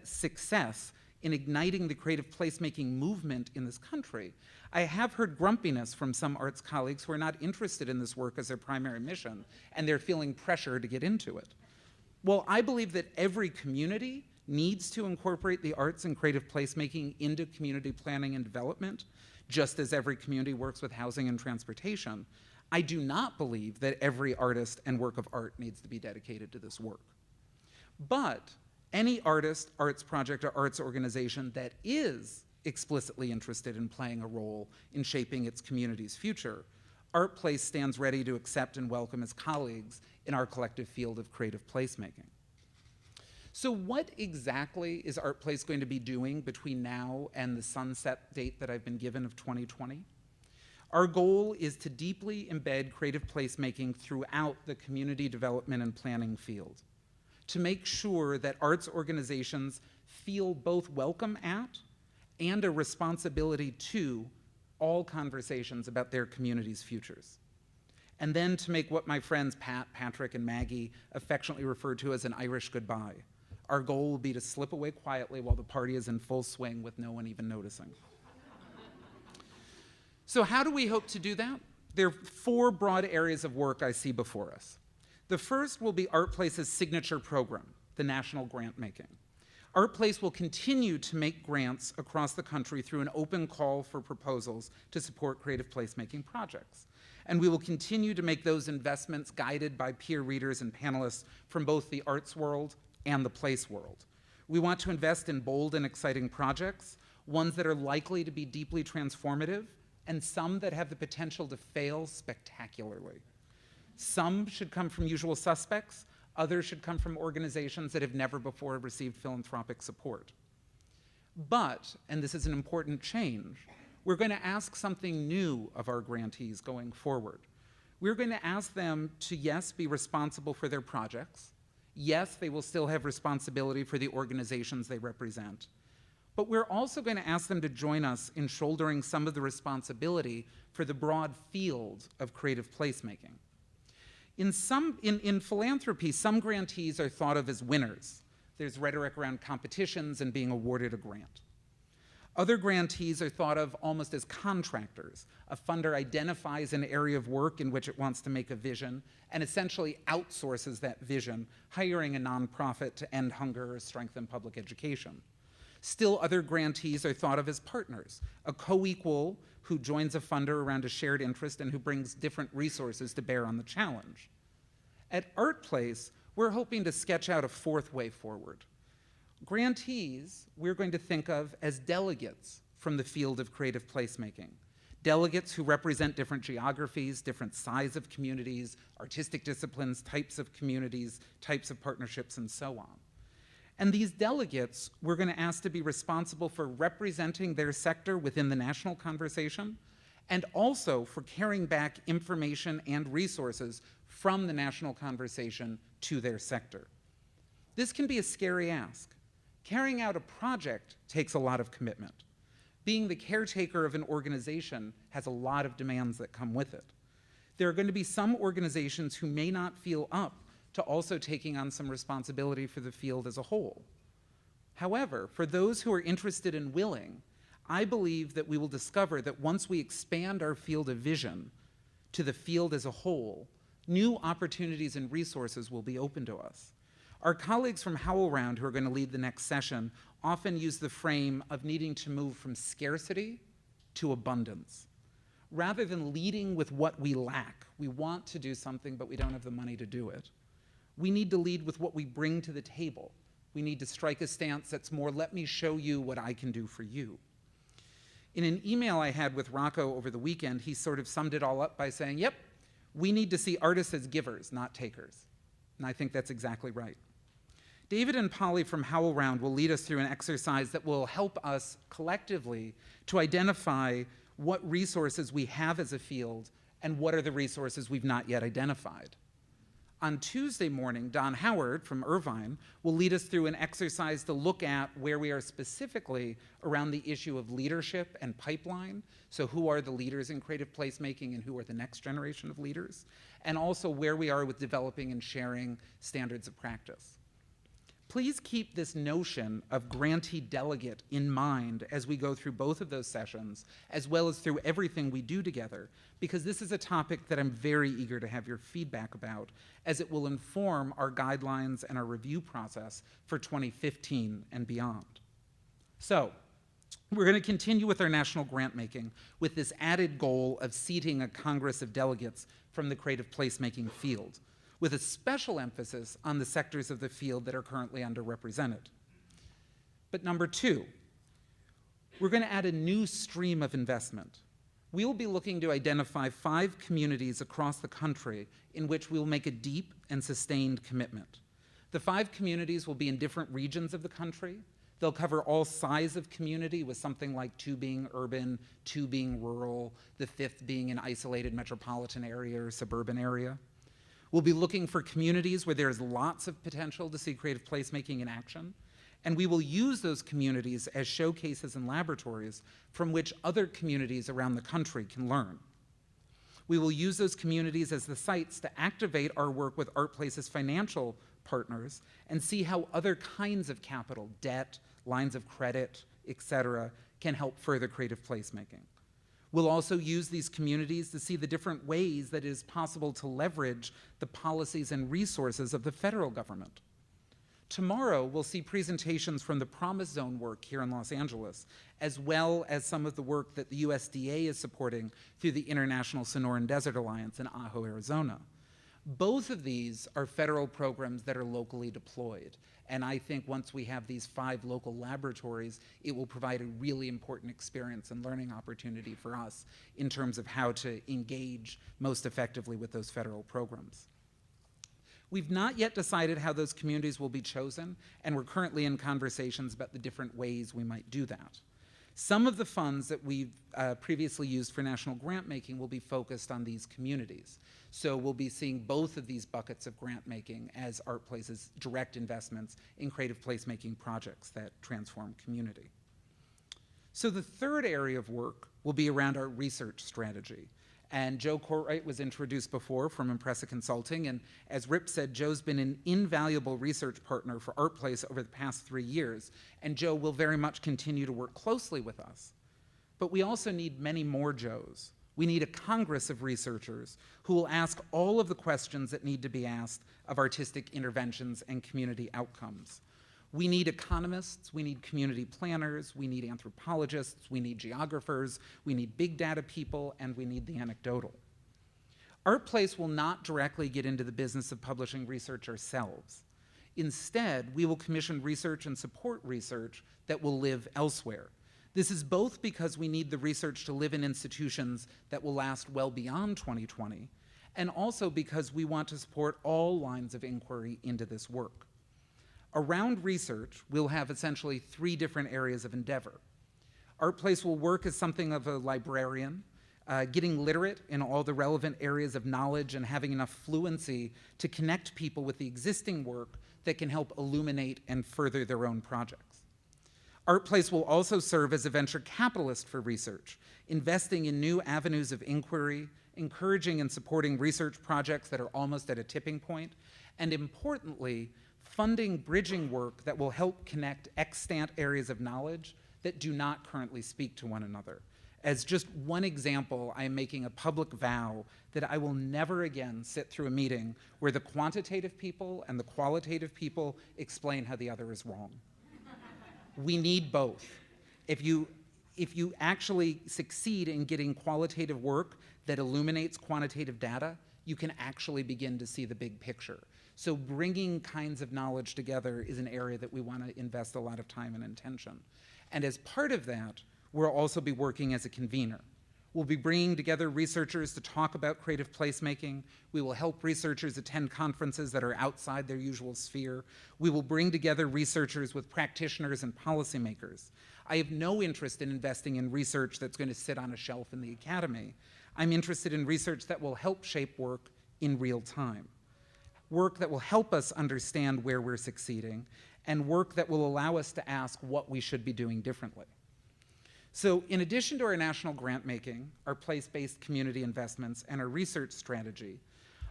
success in igniting the creative placemaking movement in this country, I have heard grumpiness from some arts colleagues who are not interested in this work as their primary mission, and they're feeling pressure to get into it. Well, I believe that every community needs to incorporate the arts and creative placemaking into community planning and development, just as every community works with housing and transportation. I do not believe that every artist and work of art needs to be dedicated to this work. But any artist, arts project, or arts organization that is explicitly interested in playing a role in shaping its community's future, ArtPlace stands ready to accept and welcome as colleagues in our collective field of creative placemaking. So what exactly is ArtPlace going to be doing between now and the sunset date that I've been given of 2020? Our goal is to deeply embed creative placemaking throughout the community development and planning field, to make sure that arts organizations feel both welcome at and a responsibility to all conversations about their community's futures. And then to make what my friends Pat, Patrick, and Maggie affectionately refer to as an Irish goodbye. Our goal will be to slip away quietly while the party is in full swing with no one even noticing. So how do we hope to do that? There are 4 broad areas of work I see before us. The first will be ArtPlace's signature program, the national grant making. ArtPlace will continue to make grants across the country through an open call for proposals to support creative placemaking projects. And we will continue to make those investments guided by peer readers and panelists from both the arts world and the place world. We want to invest in bold and exciting projects, ones that are likely to be deeply transformative, and some that have the potential to fail spectacularly. Some should come from usual suspects, others should come from organizations that have never before received philanthropic support. But, and this is an important change, we're going to ask something new of our grantees going forward. We're going to ask them to, yes, be responsible for their projects. Yes, they will still have responsibility for the organizations they represent. But we're also going to ask them to join us in shouldering some of the responsibility for the broad field of creative placemaking. In philanthropy, some grantees are thought of as winners. There's rhetoric around competitions and being awarded a grant. Other grantees are thought of almost as contractors. A funder identifies an area of work in which it wants to make a vision and essentially outsources that vision, hiring a nonprofit to end hunger or strengthen public education. Still, other grantees are thought of as partners, a co-equal who joins a funder around a shared interest and who brings different resources to bear on the challenge. At ArtPlace, we're hoping to sketch out a fourth way forward. Grantees, we're going to think of as delegates from the field of creative placemaking. Delegates who represent different geographies, different size of communities, artistic disciplines, types of communities, types of partnerships, and so on. And these delegates, we're going to ask to be responsible for representing their sector within the national conversation, and also for carrying back information and resources from the national conversation to their sector. This can be a scary ask. Carrying out a project takes a lot of commitment. Being the caretaker of an organization has a lot of demands that come with it. There are going to be some organizations who may not feel up to also taking on some responsibility for the field as a whole. However, for those who are interested and willing, I believe that we will discover that once we expand our field of vision to the field as a whole, new opportunities and resources will be open to us. Our colleagues from HowlRound, who are going to lead the next session, often use the frame of needing to move from scarcity to abundance. Rather than leading with what we lack, we want to do something, but we don't have the money to do it. We need to lead with what we bring to the table. We need to strike a stance that's more, let me show you what I can do for you. In an email I had with Rocco over the weekend, he sort of summed it all up by saying, yep, we need to see artists as givers, not takers. And I think that's exactly right. David and Polly from HowlRound will lead us through an exercise that will help us collectively to identify what resources we have as a field and what are the resources we've not yet identified. On Tuesday morning, Don Howard from Irvine will lead us through an exercise to look at where we are specifically around the issue of leadership and pipeline. So who are the leaders in creative placemaking and who are the next generation of leaders? And also where we are with developing and sharing standards of practice. Please keep this notion of grantee delegate in mind as we go through both of those sessions, as well as through everything we do together, because this is a topic that I'm very eager to have your feedback about, as it will inform our guidelines and our review process for 2015 and beyond. So, we're going to continue with our national grant making with this added goal of seating a Congress of delegates from the creative placemaking field, with a special emphasis on the sectors of the field that are currently underrepresented. But number two, we're going to add a new stream of investment. We will be looking to identify 5 communities across the country in which we will make a deep and sustained commitment. The 5 communities will be in different regions of the country. They'll cover all size of community, with something like 2 being urban, 2 being rural, the 5th being an isolated metropolitan area or suburban area. We'll be looking for communities where there's lots of potential to see creative placemaking in action, and we will use those communities as showcases and laboratories from which other communities around the country can learn. We will use those communities as the sites to activate our work with ArtPlace's financial partners and see how other kinds of capital, debt, lines of credit, etc., can help further creative placemaking. We'll also use these communities to see the different ways that it is possible to leverage the policies and resources of the federal government. Tomorrow, we'll see presentations from the Promise Zone work here in Los Angeles, as well as some of the work that the USDA is supporting through the International Sonoran Desert Alliance in Ajo, Arizona. Both of these are federal programs that are locally deployed. And I think once we have these 5 local laboratories, it will provide a really important experience and learning opportunity for us in terms of how to engage most effectively with those federal programs. We've not yet decided how those communities will be chosen, and we're currently in conversations about the different ways we might do that. Some of the funds that we've previously used for national grant making will be focused on these communities. So we'll be seeing both of these buckets of grant making as ArtPlace's direct investments in creative placemaking projects that transform community. So the third area of work will be around our research strategy. And Joe Courtwright was introduced before from Impressa Consulting, and as Rip said, Joe's been an invaluable research partner for ArtPlace over the past 3 years, and Joe will very much continue to work closely with us. But we also need many more Joes. We need a congress of researchers who will ask all of the questions that need to be asked of artistic interventions and community outcomes. We need economists, we need community planners, we need anthropologists, we need geographers, we need big data people, and we need the anecdotal. ArtPlace will not directly get into the business of publishing research ourselves. Instead, we will commission research and support research that will live elsewhere. This is both because we need the research to live in institutions that will last well beyond 2020, and also because we want to support all lines of inquiry into this work. Around research, we'll have essentially 3 different areas of endeavor. ArtPlace will work as something of a librarian, getting literate in all the relevant areas of knowledge and having enough fluency to connect people with the existing work that can help illuminate and further their own projects. ArtPlace will also serve as a venture capitalist for research, investing in new avenues of inquiry, encouraging and supporting research projects that are almost at a tipping point, and importantly, funding bridging work that will help connect extant areas of knowledge that do not currently speak to one another. As just one example, I am making a public vow that I will never again sit through a meeting where the quantitative people and the qualitative people explain how the other is wrong. We need both. If you actually succeed in getting qualitative work that illuminates quantitative data, you can actually begin to see the big picture. So bringing kinds of knowledge together is an area that we want to invest a lot of time and intention. And as part of that, we'll also be working as a convener. We'll be bringing together researchers to talk about creative placemaking. We will help researchers attend conferences that are outside their usual sphere. We will bring together researchers with practitioners and policymakers. I have no interest in investing in research that's going to sit on a shelf in the academy. I'm interested in research that will help shape work in real time. Work that will help us understand where we're succeeding, and work that will allow us to ask what we should be doing differently. So in addition to our national grant making, our place-based community investments, and our research strategy,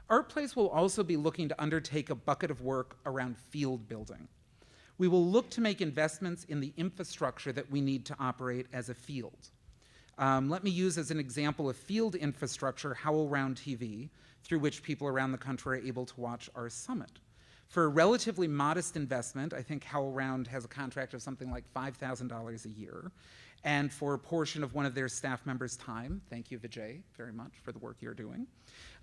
ArtPlace will also be looking to undertake a bucket of work around field building. We will look to make investments in the infrastructure that we need to operate as a field. Let me use as an example of field infrastructure HowlRound TV, through which people around the country are able to watch our summit. For a relatively modest investment, I think HowlRound has a contract of something like $5,000 a year, and for a portion of one of their staff members' time, thank you, Vijay, very much for the work you're doing,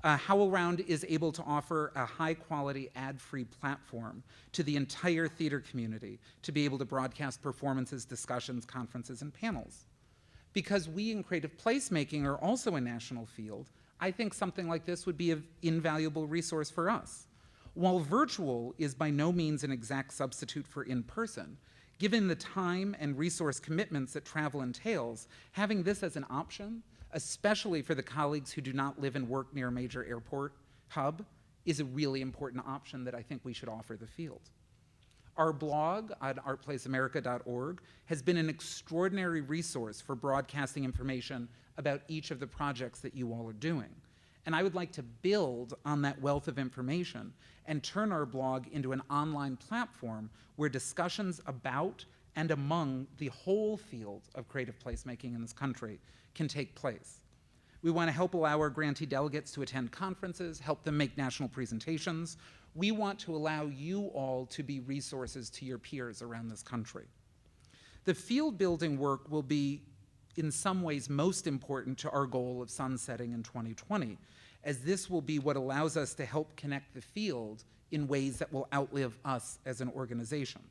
HowlRound is able to offer a high-quality, ad-free platform to the entire theater community to be able to broadcast performances, discussions, conferences, and panels. Because we in creative placemaking are also a national field, I think something like this would be an invaluable resource for us. While virtual is by no means an exact substitute for in-person, given the time and resource commitments that travel entails, having this as an option, especially for the colleagues who do not live and work near a major airport hub, is a really important option that I think we should offer the field. Our blog on artplaceamerica.org has been an extraordinary resource for broadcasting information about each of the projects that you all are doing. And I would like to build on that wealth of information and turn our blog into an online platform where discussions about and among the whole field of creative placemaking in this country can take place. We want to help allow our grantee delegates to attend conferences, help them make national presentations. We want to allow you all to be resources to your peers around this country. The field building work will be in some ways most important to our goal of sunsetting in 2020, as this will be what allows us to help connect the field in ways that will outlive us as an organization.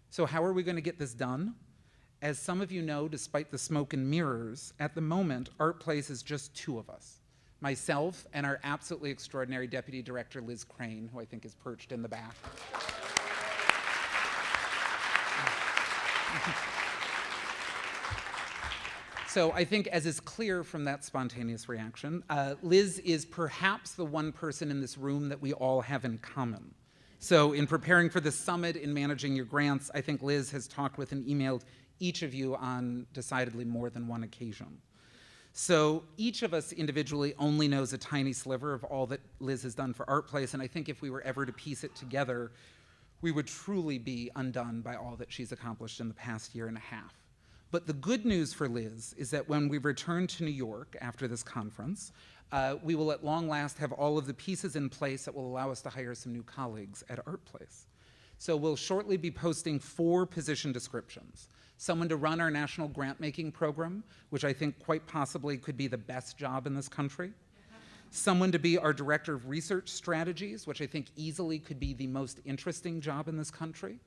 So how are we going to get this done? As some of you know, despite the smoke and mirrors, at the moment, ArtPlace is just 2 of us. Myself and our absolutely extraordinary Deputy Director, Liz Crane, who I think is perched in the back. So I think, as is clear from that spontaneous reaction, Liz is perhaps the one person in this room that we all have in common. So in preparing for the summit, in managing your grants, I think Liz has talked with and emailed each of you on decidedly more than one occasion. So each of us individually only knows a tiny sliver of all that Liz has done for ArtPlace, and I think if we were ever to piece it together, we would truly be undone by all that she's accomplished in the past year and a half. But the good news for Liz is that when we return to New York after this conference, we will at long last have all of the pieces in place that will allow us to hire some new colleagues at ArtPlace. So we'll shortly be posting 4 position descriptions. Someone to run our national grant-making program, which I think quite possibly could be the best job in this country. Someone to be our director of research strategies, which I think easily could be the most interesting job in this country.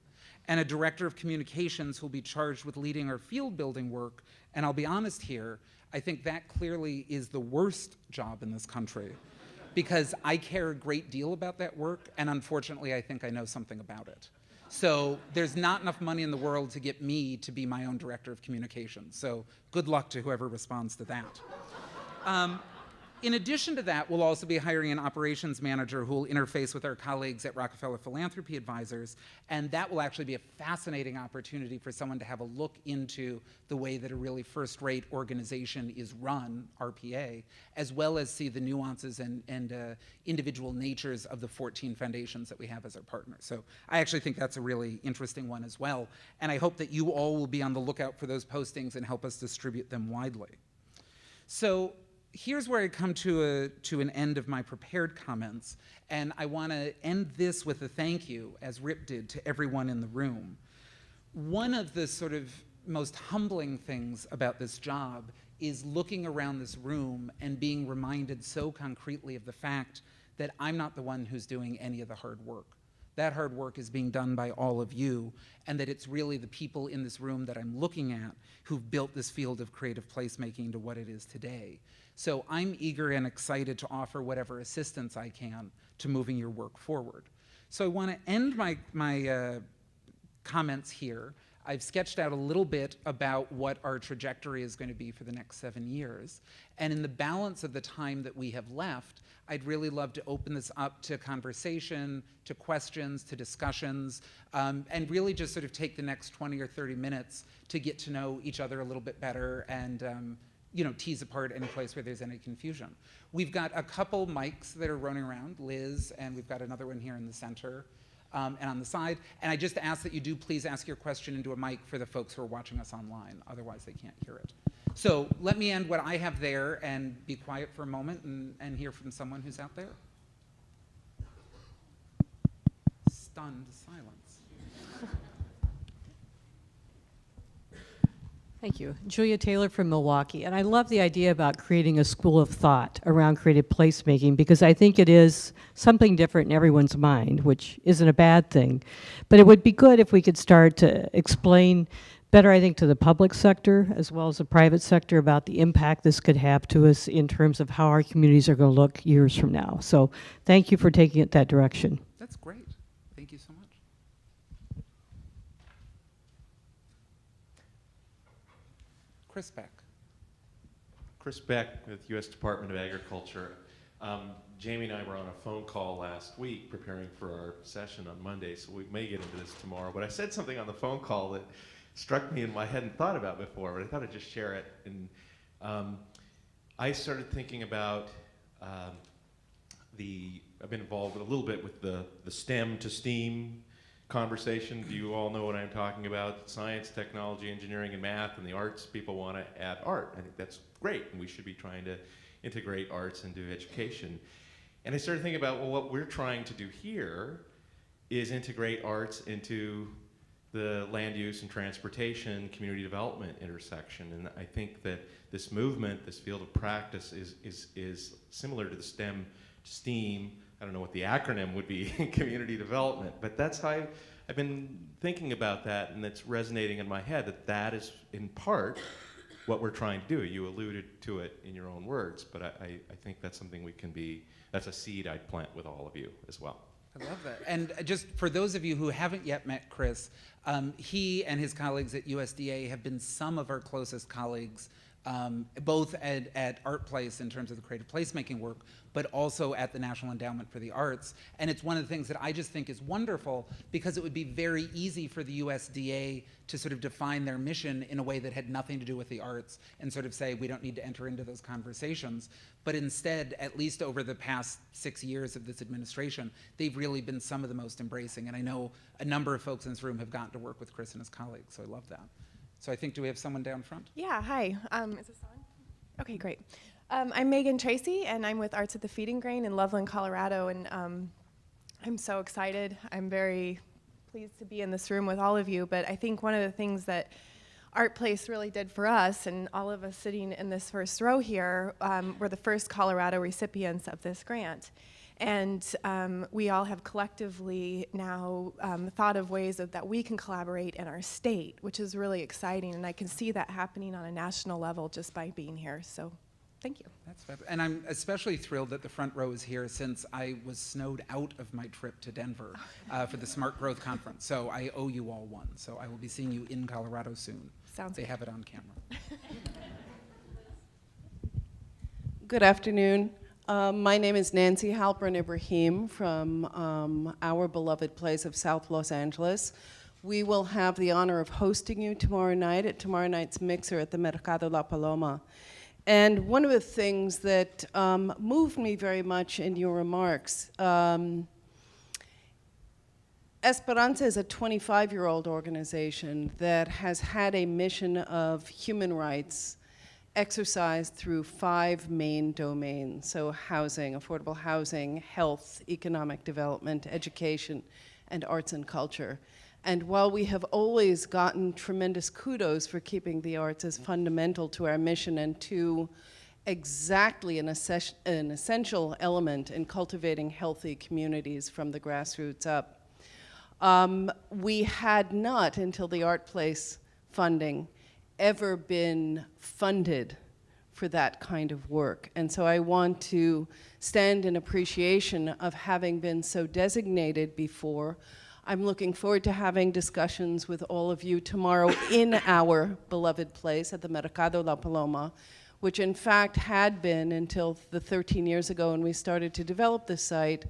And a director of communications who will be charged with leading our field building work. And I'll be honest here, I think that clearly is the worst job in this country, because I care a great deal about that work, and unfortunately I think I know something about it. So there's not enough money in the world to get me to be my own director of communications. So good luck to whoever responds to that. In addition to that, we'll also be hiring an operations manager who will interface with our colleagues at Rockefeller Philanthropy Advisors, and that will actually be a fascinating opportunity for someone to have a look into the way that a really first-rate organization is run, RPA, as well as see the nuances and individual natures of the 14 foundations that we have as our partners. So I actually think that's a really interesting one as well, and I hope that you all will be on the lookout for those postings and help us distribute them widely. So here's where I come to an end of my prepared comments, and I want to end this with a thank you, as Rip did, to everyone in the room. One of the sort of most humbling things about this job is looking around this room and being reminded so concretely of the fact that I'm not the one who's doing any of the hard work. That hard work is being done by all of you, and that it's really the people in this room that I'm looking at who've built this field of creative placemaking to what it is today. So I'm eager and excited to offer whatever assistance I can to moving your work forward. So I want to end my comments here. I've sketched out a little bit about what our trajectory is going to be for the next 7 years. And in the balance of the time that we have left, I'd really love to open this up to conversation, to questions, to discussions, and really just sort of take the next 20 or 30 minutes to get to know each other a little bit better and tease apart any place where there's any confusion. We've got a couple mics that are running around, Liz, and we've got another one here in the center and on the side. And I just ask that you do please ask your question into a mic for the folks who are watching us online, otherwise they can't hear it. So let me end what I have there and be quiet for a moment and hear from someone who's out there. Stunned silence. Thank you. Julia Taylor from Milwaukee. And I love the idea about creating a school of thought around creative placemaking, because I think it is something different in everyone's mind, which isn't a bad thing. But it would be good if we could start to explain better, I think, to the public sector as well as the private sector about the impact this could have to us in terms of how our communities are going to look years from now. So thank you for taking it that direction. That's great. Thank you so much. Chris Beck. Chris Beck with U.S. Department of Agriculture. Jamie and I were on a phone call last week preparing for our session on Monday, so we may get into this tomorrow. But I said something on the phone call that struck me and I hadn't thought about before, but I thought I'd just share it. And I started thinking about I've been involved a little bit with the STEM to STEAM conversation. Do you all know what I'm talking about? Science, technology, engineering, and math, and the arts. People want to add art. I think that's great, and we should be trying to integrate arts into education. And I started thinking about, well, what we're trying to do here is integrate arts into the land use and transportation, community development intersection. And I think that this movement, this field of practice is similar to the STEM to STEAM. I don't know what the acronym would be in community development, but that's how I've been thinking about that, and it's resonating in my head that is in part what we're trying to do. You alluded to it in your own words, but I think that's something we can be, that's a seed I'd plant with all of you as well. I love that. And just for those of you who haven't yet met Chris, he and his colleagues at USDA have been some of our closest colleagues both at ArtPlace in terms of the creative placemaking work, but also at the National Endowment for the Arts. And it's one of the things that I just think is wonderful, because it would be very easy for the USDA to sort of define their mission in a way that had nothing to do with the arts and sort of say, we don't need to enter into those conversations. But instead, at least over the past 6 years of this administration, they've really been some of the most embracing. And I know a number of folks in this room have gotten to work with Chris and his colleagues, so I love that. So I think, do we have someone down front? Yeah, hi. Is this on? Okay, great. I'm Megan Tracy, and I'm with Arts at the Feeding Grain in Loveland, Colorado, and I'm so excited. I'm very pleased to be in this room with all of you, but I think one of the things that ArtPlace really did for us, and all of us sitting in this first row here, were the first Colorado recipients of this grant. And we all have collectively now thought of ways that we can collaborate in our state, which is really exciting, and I can see that happening on a national level just by being here, so thank you. That's fabulous. And I'm especially thrilled that the front row is here, since I was snowed out of my trip to Denver for the Smart Growth Conference. So I owe you all one. So I will be seeing you in Colorado soon. Sounds They good. have it on camera. Good afternoon. My name is Nancy Halpern Ibrahim from our beloved place of South Los Angeles. We will have the honor of hosting you tomorrow night at tomorrow night's mixer at the Mercado La Paloma. And one of the things that moved me very much in your remarks, Esperanza is a 25-year-old organization that has had a mission of human rights exercised through 5 main domains. So housing, affordable housing, health, economic development, education, and arts and culture. And while we have always gotten tremendous kudos for keeping the arts as fundamental to our mission and to exactly an essential element in cultivating healthy communities from the grassroots up, we had not, until the ArtPlace funding, ever been funded for that kind of work. And so I want to stand in appreciation of having been so designated before. I'm looking forward to having discussions with all of you tomorrow in our beloved place at the Mercado La Paloma, which in fact had been, until the 13 years ago when we started to develop the site,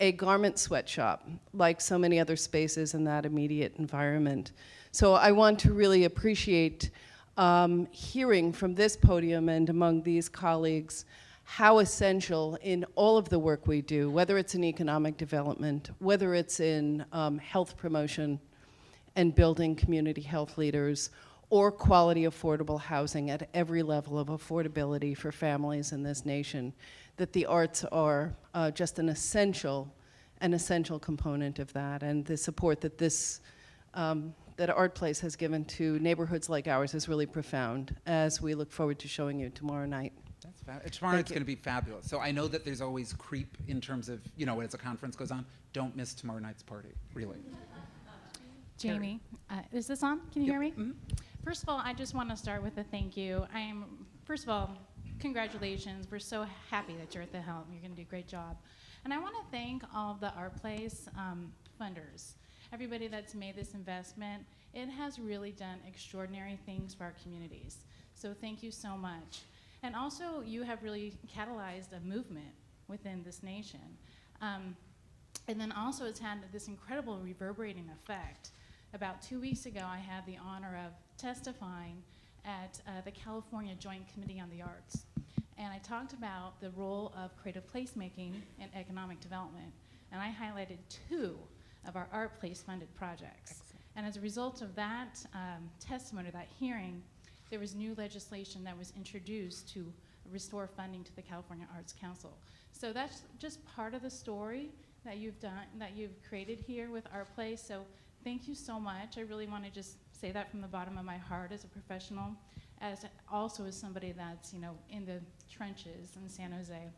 a garment sweatshop, like so many other spaces in that immediate environment. So I want to really appreciate hearing from this podium and among these colleagues how essential in all of the work we do, whether it's in economic development, whether it's in health promotion and building community health leaders, or quality affordable housing at every level of affordability for families in this nation, that the arts are just an essential component of that, and the support that this that ArtPlace has given to neighborhoods like ours is really profound, as we look forward to showing you tomorrow night. That's tomorrow night's going to be fabulous. So I know that there's always creep in terms of, as a conference goes on, don't miss tomorrow night's party, really. Jamie, is this on? Can you hear me? Mm-hmm. First of all, I just want to start with a thank you. First of all, congratulations. We're so happy that you're at the helm. You're going to do a great job. And I want to thank all of the ArtPlace funders, everybody that's made this investment. It has really done extraordinary things for our communities. So thank you so much. And also, you have really catalyzed a movement within this nation. And then also, it's had this incredible reverberating effect. About 2 weeks ago, I had the honor of testifying at the California Joint Committee on the Arts. And I talked about the role of creative placemaking in economic development. And I highlighted 2 of our ArtPlace funded projects. Excellent. And as a result of that testimony, that hearing, there was new legislation that was introduced to restore funding to the California Arts Council. So that's just part of the story that you've done, that you've created here with ArtPlace. So thank you so much. I really want to just say that from the bottom of my heart as a professional, as also as somebody that's in the trenches in San Jose.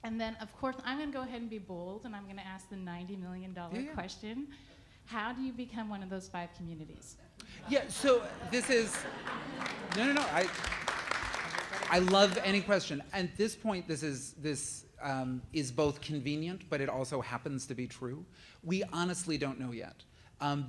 And then, of course, I'm going to go ahead and be bold, and I'm going to ask the $90 million question. How do you become one of those 5 communities? Yeah, so this is, no. I love any question. At this point, this is both convenient, but it also happens to be true. We honestly don't know yet.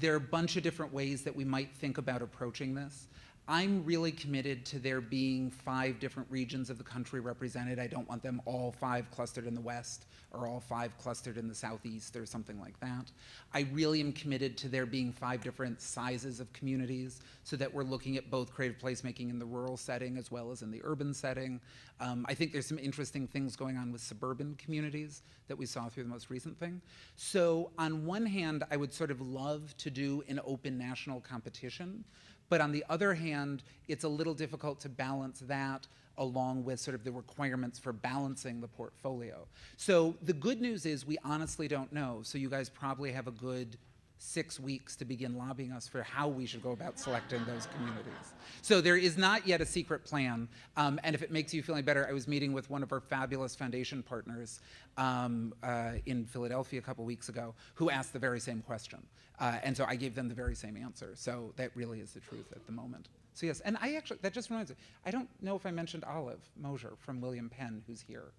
There are a bunch of different ways that we might think about approaching this. I'm really committed to there being 5 different regions of the country represented. I don't want them all 5 clustered in the West or all 5 clustered in the Southeast or something like that. I really am committed to there being 5 different sizes of communities so that we're looking at both creative placemaking in the rural setting as well as in the urban setting. I think there's some interesting things going on with suburban communities that we saw through the most recent thing. So on one hand, I would sort of love to do an open national competition. But on the other hand, it's a little difficult to balance that along with sort of the requirements for balancing the portfolio. So the good news is we honestly don't know. So you guys probably have a good 6 weeks to begin lobbying us for how we should go about selecting those communities. So there is not yet a secret plan. And if it makes you feel any better, I was meeting with one of our fabulous foundation partners in Philadelphia a couple weeks ago who asked the very same question. And so I gave them the very same answer. So that really is the truth at the moment. So yes, and I actually, that just reminds me, I don't know if I mentioned Olive Mosier from William Penn, who's here.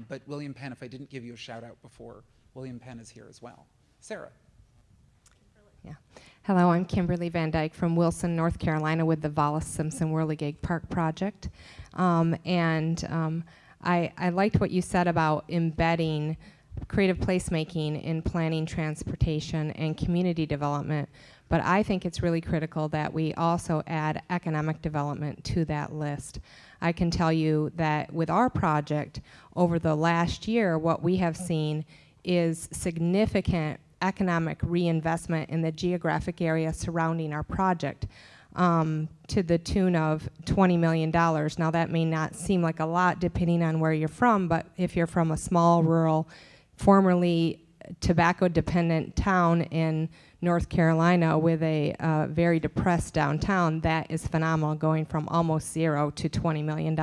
But William Penn, if I didn't give you a shout out before, William Penn is here as well. Sarah. Yeah. Hello, I'm Kimberly Van Dyke from Wilson, North Carolina with the Wallace Simpson Whirligig Park Project. I liked what you said about embedding creative placemaking in planning, transportation, and community development, but I think it's really critical that we also add economic development to that list. I can tell you that with our project, over the last year, what we have seen is significant economic reinvestment in the geographic area surrounding our project, to the tune of $20 million. Now that may not seem like a lot depending on where you're from, but if you're from a small, rural, formerly tobacco-dependent town in North Carolina with a very depressed downtown, that is phenomenal, going from almost zero to $20 million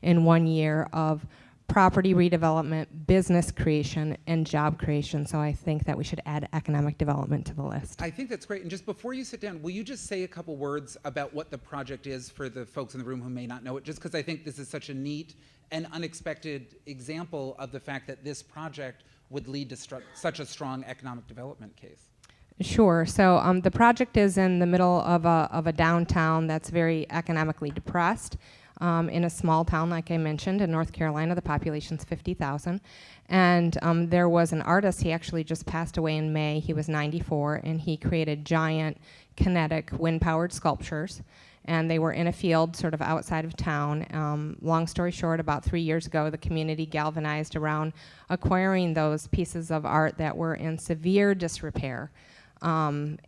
in 1 year of property redevelopment, business creation, and job creation. So I think that we should add economic development to the list. I think that's great. And just before you sit down, will you just say a couple words about what the project is for the folks in the room who may not know it? Just because I think this is such a neat and unexpected example of the fact that this project would lead to such a strong economic development case. Sure. So the project is in the middle of a downtown that's very economically depressed. In a small town, like I mentioned, in North Carolina, the population's 50,000. And there was an artist, he actually just passed away in May, he was 94, and he created giant kinetic wind-powered sculptures. And they were in a field sort of outside of town. Long story short, about 3 years ago, the community galvanized around acquiring those pieces of art that were in severe disrepair. And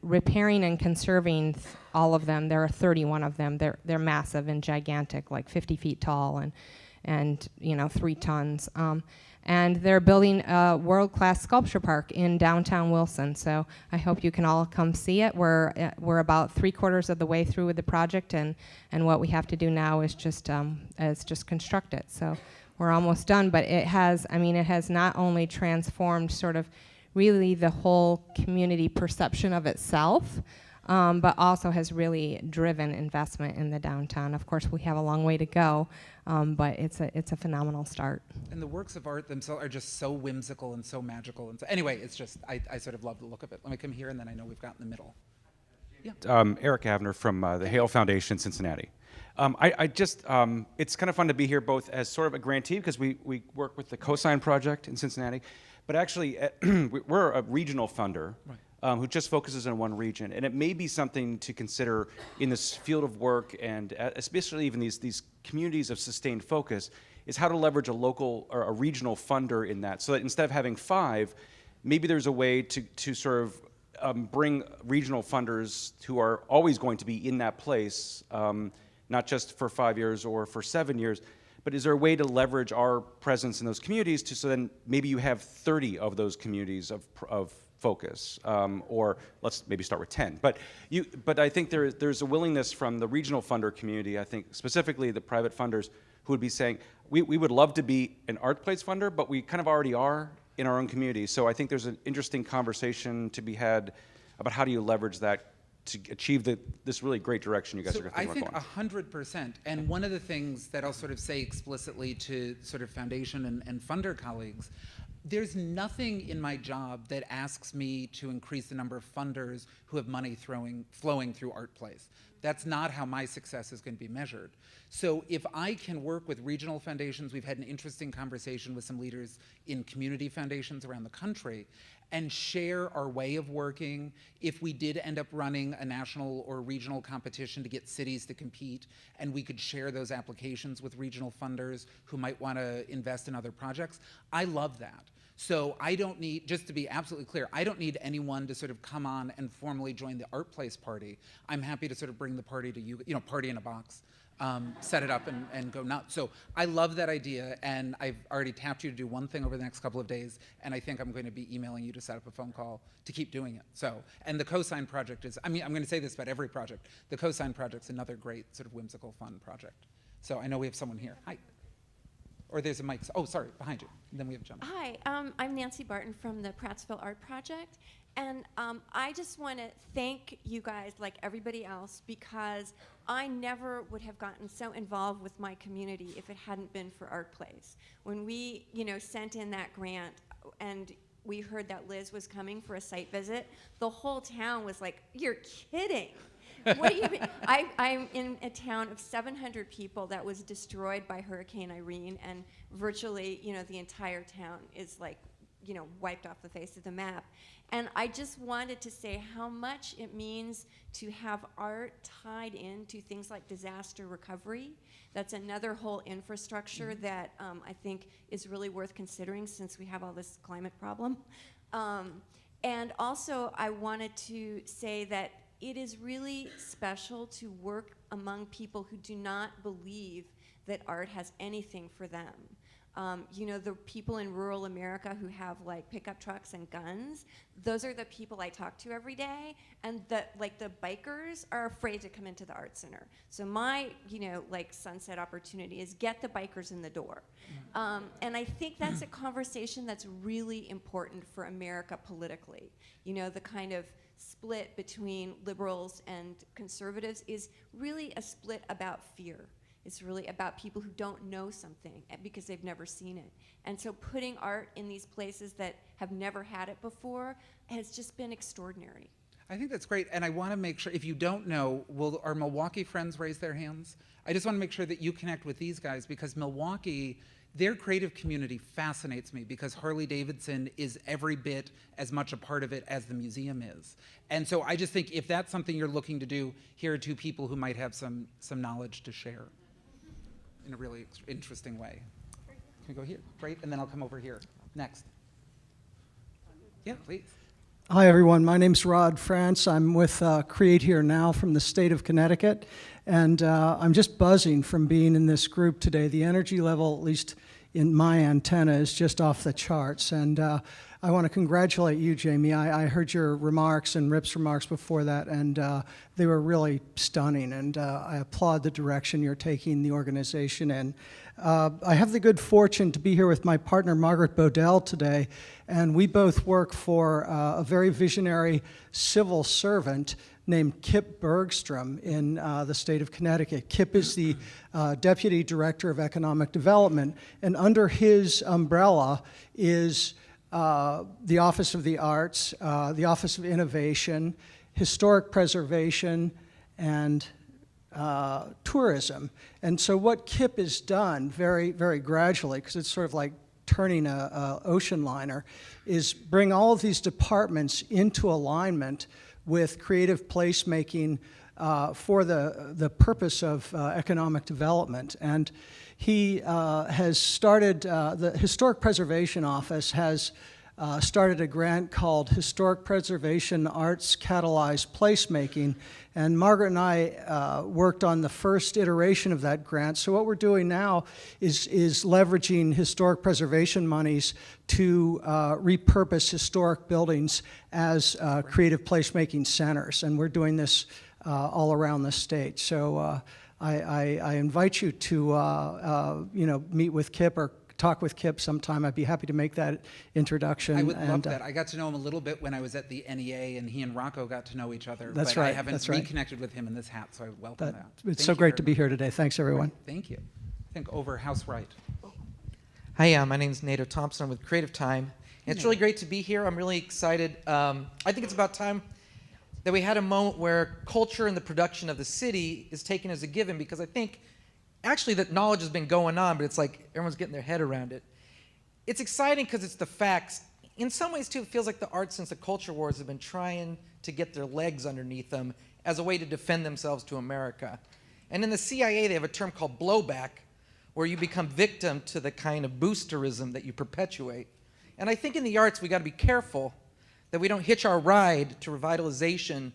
repairing and conserving all of them. There are 31 of them. They're massive and gigantic, like 50 feet tall and 3 tons. And they're building a world-class sculpture park in downtown Wilson. So I hope you can all come see it. We're about 3/4 of the way through with the project, and what we have to do now is just construct it. So we're almost done. But it has not only transformed sort of really the whole community perception of itself, but also has really driven investment in the downtown. Of course, we have a long way to go, but it's a phenomenal start. And the works of art themselves are just so whimsical and so magical. And so, anyway, it's just, I sort of love the look of it. Let me come here, and then I know we've got in the middle. Yeah. Eric Avner from the Hale Foundation, Cincinnati. It's kind of fun to be here both as sort of a grantee, because we work with the Cosign Project in Cincinnati, but actually we're a regional funder. Right. Who just focuses on one region. And it may be something to consider in this field of work, and especially even these communities of sustained focus, is how to leverage a local or a regional funder in that, so that instead of having 5, maybe there's a way to sort of bring regional funders who are always going to be in that place, not just for 5 years or for 7 years, but is there a way to leverage our presence in those communities so then maybe you have 30 of those communities of focus, or let's maybe start with 10. But I think there's a willingness from the regional funder community, I think specifically the private funders, who would be saying, we would love to be an ArtPlace funder, but we kind of already are in our own community. So I think there's an interesting conversation to be had about how do you leverage that to achieve this really great direction you guys are thinking about going. I think 100%. And one of the things that I'll sort of say explicitly to sort of foundation and funder colleagues, there's nothing in my job that asks me to increase the number of funders who have money flowing through ArtPlace. That's not how my success is going to be measured. So if I can work with regional foundations, we've had an interesting conversation with some leaders in community foundations around the country, and share our way of working. If we did end up running a national or regional competition to get cities to compete, and we could share those applications with regional funders who might want to invest in other projects, I love that. So I don't need, just to be absolutely clear, I don't need anyone to sort of come on and formally join the ArtPlace party. I'm happy to sort of bring the party to you, party in a box, set it up and go nuts. So I love that idea, and I've already tapped you to do one thing over the next couple of days, and I think I'm going to be emailing you to set up a phone call to keep doing it. So, and the Cosign project is, I'm going to say this about every project, the Cosign project's another great sort of whimsical, fun project. So I know we have someone here. Hi. Or there's a mic. Oh, sorry, behind you. And then we have John. Hi, I'm Nancy Barton from the Prattsville Art Project. And I just want to thank you guys, like everybody else, because I never would have gotten so involved with my community if it hadn't been for ArtPlace. When we, sent in that grant and we heard that Liz was coming for a site visit, the whole town was like, "You're kidding." What do you mean? I'm in a town of 700 people that was destroyed by Hurricane Irene, and virtually, the entire town is like, wiped off the face of the map. And I just wanted to say how much it means to have art tied into things like disaster recovery. That's another whole infrastructure that I think is really worth considering since we have all this climate problem. And also, I wanted to say that it is really special to work among people who do not believe that art has anything for them. The people in rural America who have like pickup trucks and guns, those are the people I talk to every day, and the bikers are afraid to come into the art center. So my, sunset opportunity is get the bikers in the door. And I think that's a conversation that's really important for America politically. The kind of split between liberals and conservatives is really a split about fear. It's really about people who don't know something because they've never seen it. And so putting art in these places that have never had it before has just been extraordinary. I think that's great, and I want to make sure, if you don't know, will our Milwaukee friends raise their hands? I just want to make sure that you connect with these guys, because Milwaukee, their creative community fascinates me, because Harley-Davidson is every bit as much a part of it as the museum is. And so I just think if that's something you're looking to do, here are two people who might have some knowledge to share in a really interesting way. Can we go here? Great, and then I'll come over here. Next. Yeah, please. Hi, everyone. My name's Rod France. I'm with Create Here Now from the state of Connecticut, and I'm just buzzing from being in this group today. The energy level, at least in my antenna, is just off the charts, and I want to congratulate you, Jamie. I heard your remarks and Rip's remarks before that, and they were really stunning, and I applaud the direction you're taking the organization in. I have the good fortune to be here with my partner, Margaret Bodell, today, and we both work for a very visionary civil servant named Kip Bergstrom in the state of Connecticut. Kip is the Deputy Director of Economic Development, and under his umbrella is the Office of the Arts, the Office of Innovation, Historic Preservation, and tourism. And so what Kip has done very, very gradually, because it's sort of like turning a ocean liner, is bring all of these departments into alignment with creative placemaking for the purpose of economic development. And he has started, the Historic Preservation Office has started a grant called Historic Preservation Arts Catalyzed Placemaking, and Margaret and I worked on the first iteration of that grant. So what we're doing now is leveraging historic preservation monies to repurpose historic buildings as creative placemaking centers, and we're doing this all around the state. So I invite you to meet with Kip or talk with Kip sometime. I'd be happy to make that introduction. I would love that. I got to know him a little bit when I was at the NEA, and he and Rocco got to know each other. That's but right. I haven't that's right. reconnected with him in this hat, so I welcome that. It's so great to be here today. Thanks, everyone. Thank you. I think over house right. Hi, my name's Nato Thompson. I'm with Creative Time. And it's really great to be here. I'm really excited. I think it's about time that we had a moment where culture and the production of the city is taken as a given, because I think actually that knowledge has been going on, but it's like everyone's getting their head around it. It's exciting because it's the facts. In some ways, too, it feels like the arts since the culture wars have been trying to get their legs underneath them as a way to defend themselves to America. And in the CIA, they have a term called blowback, where you become victim to the kind of boosterism that you perpetuate. And I think in the arts, we got to be careful that we don't hitch our ride to revitalization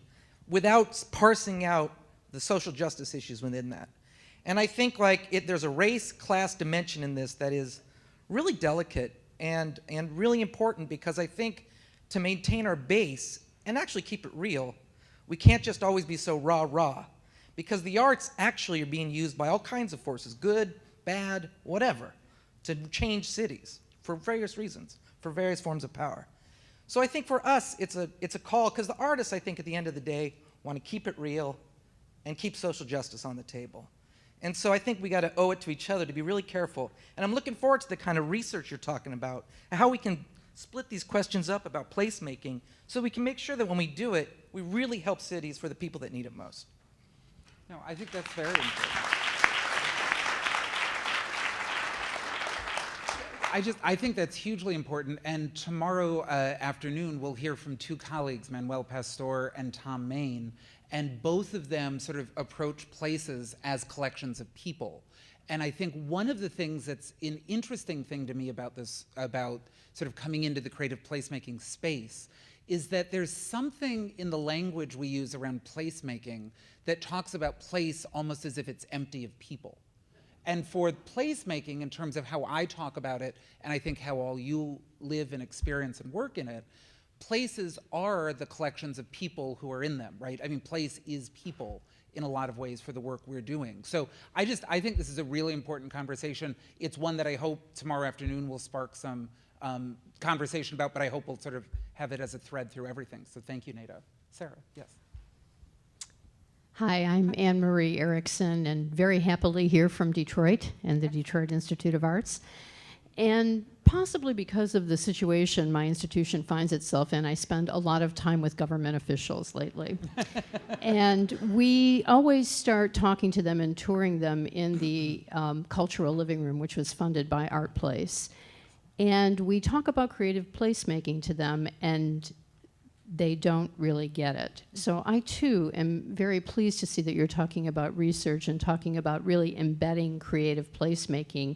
without parsing out the social justice issues within that. And I think there's a race-class dimension in this that is really delicate and really important, because I think to maintain our base and actually keep it real, we can't just always be so rah-rah, because the arts actually are being used by all kinds of forces, good, bad, whatever, to change cities for various reasons, for various forms of power. So I think for us, it's a call, because the artists, I think, at the end of the day, want to keep it real and keep social justice on the table. And so I think we got to owe it to each other to be really careful. And I'm looking forward to the kind of research you're talking about, and how we can split these questions up about placemaking so we can make sure that when we do it, we really help cities for the people that need it most. No, I think that's very important. I think that's hugely important, and tomorrow afternoon we'll hear from two colleagues, Manuel Pastor and Tom Main, and both of them sort of approach places as collections of people. And I think one of the things that's an interesting thing to me about this, about sort of coming into the creative placemaking space, is that there's something in the language we use around placemaking that talks about place almost as if it's empty of people. And for placemaking, in terms of how I talk about it, and I think how all you live and experience and work in it, places are the collections of people who are in them, right? I mean, place is people in a lot of ways for the work we're doing. So I think this is a really important conversation. It's one that I hope tomorrow afternoon will spark some conversation about, but I hope we'll sort of have it as a thread through everything. So thank you, Nato. Sarah, yes. Hi, I'm Anne Marie Erickson, and very happily here from Detroit and the Detroit Institute of Arts. And possibly because of the situation my institution finds itself in, I spend a lot of time with government officials lately. And we always start talking to them and touring them in the cultural living room, which was funded by ArtPlace. And we talk about creative placemaking to them, and they don't really get it. So I too am very pleased to see that you're talking about research and talking about really embedding creative placemaking,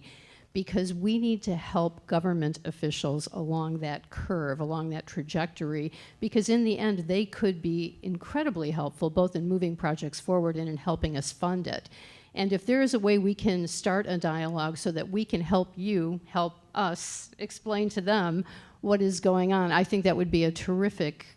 because we need to help government officials along that curve, along that trajectory, because in the end they could be incredibly helpful both in moving projects forward and in helping us fund it. And if there is a way we can start a dialogue so that we can help you, help us explain to them what is going on, I think that would be a terrific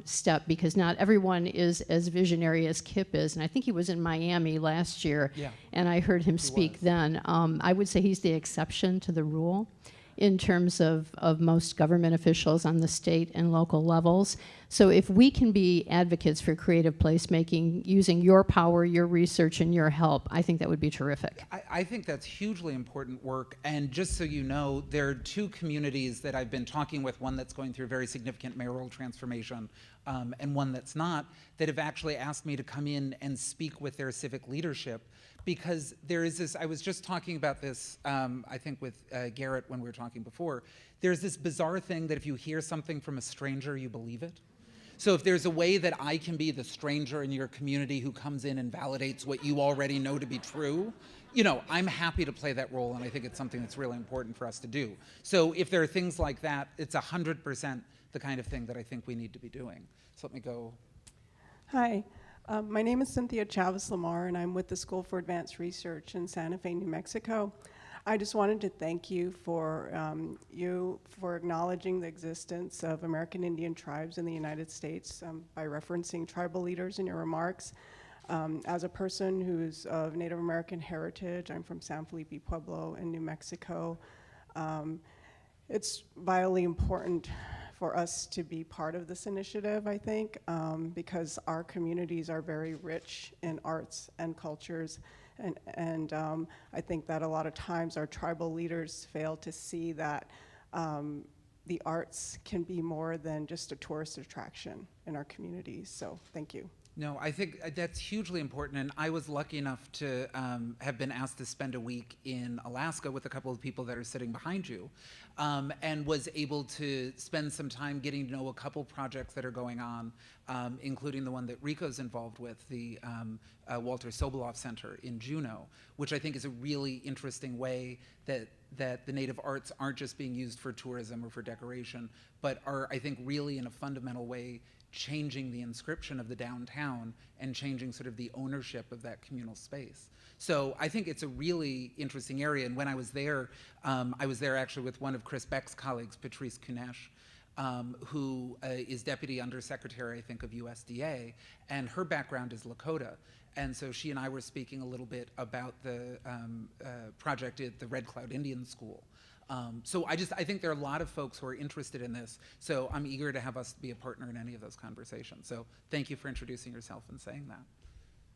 step, because not everyone is as visionary as Kip is. And I think he was in Miami last year, and I heard him speak then. I would say he's the exception to the rule in terms of most government officials on the state and local levels. So if we can be advocates for creative placemaking using your power, your research, and your help, I think that would be terrific. I think that's hugely important work. And just so you know, there are two communities that I've been talking with, one that's going through a very significant mayoral transformation and one that's not, that have actually asked me to come in and speak with their civic leadership. Because there is this, I was just talking about this, I think with Garrett when we were talking before, there's this bizarre thing that if you hear something from a stranger, you believe it. So if there's a way that I can be the stranger in your community who comes in and validates what you already know to be true, you know, I'm happy to play that role, and I think it's something that's really important for us to do. So if there are things like that, it's 100% the kind of thing that I think we need to be doing. So let me go. Hi. My name is Cynthia Chavez Lamar, and I'm with the School for Advanced Research in Santa Fe, New Mexico. I just wanted to thank you for acknowledging the existence of American Indian tribes in the United States by referencing tribal leaders in your remarks. As a person who's of Native American heritage, I'm from San Felipe Pueblo in New Mexico. It's vitally important for us to be part of this initiative, I think, because our communities are very rich in arts and cultures. And I think that a lot of times our tribal leaders fail to see that the arts can be more than just a tourist attraction in our communities. So thank you. No, I think that's hugely important, and I was lucky enough to have been asked to spend a week in Alaska with a couple of people that are sitting behind you, and was able to spend some time getting to know a couple projects that are going on, including the one that Rico's involved with, the Walter Soboleff Center in Juneau, which I think is a really interesting way that the Native arts aren't just being used for tourism or for decoration, but are, I think, really in a fundamental way changing the inscription of the downtown and changing sort of the ownership of that communal space. So I think it's a really interesting area. And when I was there actually with one of Chris Beck's colleagues, Patrice Kunesh, who is Deputy Undersecretary, I think, of USDA, and her background is Lakota. And so she and I were speaking a little bit about the project at the Red Cloud Indian School. So I think there are a lot of folks who are interested in this, so I'm eager to have us be a partner in any of those conversations. So thank you for introducing yourself and saying that.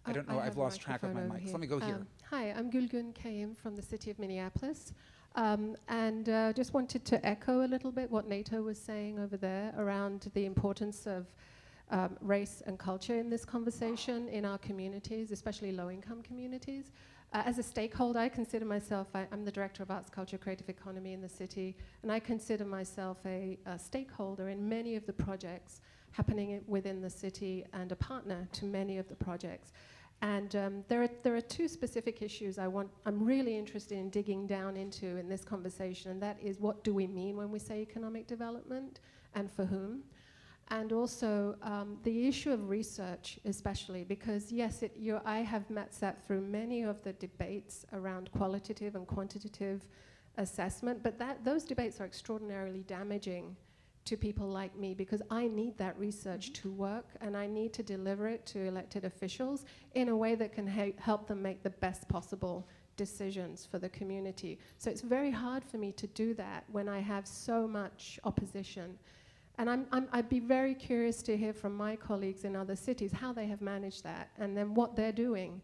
I don't know, I've lost track of my mics. Let me go here. Hi, I'm Gulgun Kayim from the city of Minneapolis. And just wanted to echo a little bit what NATO was saying over there around the importance of race and culture in this conversation in our communities, especially low-income communities. As a stakeholder, I consider myself, I'm the Director of Arts, Culture, Creative Economy in the city, and I consider myself a stakeholder in many of the projects happening within the city and a partner to many of the projects. And there are two specific issues I'm really interested in digging down into in this conversation, and that is, what do we mean when we say economic development and for whom? And also the issue of research, especially, because yes, I have sat through many of the debates around qualitative and quantitative assessment, but those debates are extraordinarily damaging to people like me, because I need that research to work, and I need to deliver it to elected officials in a way that can help them make the best possible decisions for the community. So it's very hard for me to do that when I have so much opposition. And I'd be very curious to hear from my colleagues in other cities how they have managed that, and then what they're doing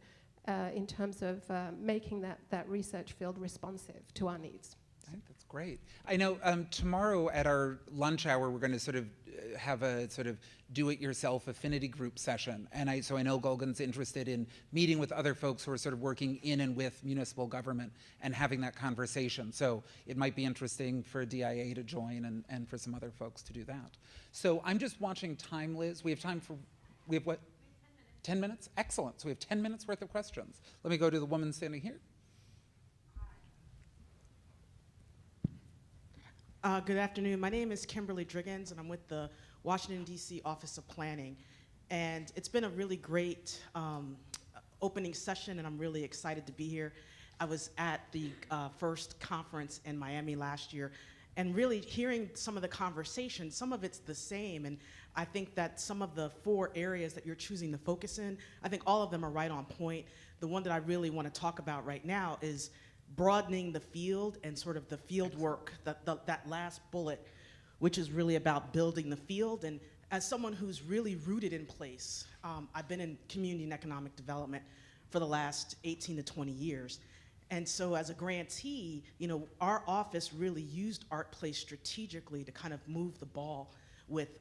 in terms of making that research field responsive to our needs. I think that's great. I know tomorrow at our lunch hour, we're going to sort of have a sort of do-it-yourself affinity group session. And so I know Gulgun's interested in meeting with other folks who are sort of working in and with municipal government and having that conversation. So it might be interesting for DIA to join and for some other folks to do that. So I'm just watching time, Liz. We have time for, we have what? 10 minutes? Excellent. So we have 10 minutes worth of questions. Let me go to the woman standing here. Good afternoon. My name is Kimberly Driggins, and I'm with the Washington, D.C. Office of Planning. And it's been a really great opening session, and I'm really excited to be here. I was at the first conference in Miami last year, and really hearing some of the conversation, some of it's the same, and I think that some of the 4 areas that you're choosing to focus in, I think all of them are right on point. The one that I really want to talk about right now is broadening the field and sort of the field work, that last bullet, which is really about building the field. And as someone who's really rooted in place, I've been in community and economic development for the last 18 to 20 years. And so as a grantee, our office really used ArtPlace strategically to kind of move the ball with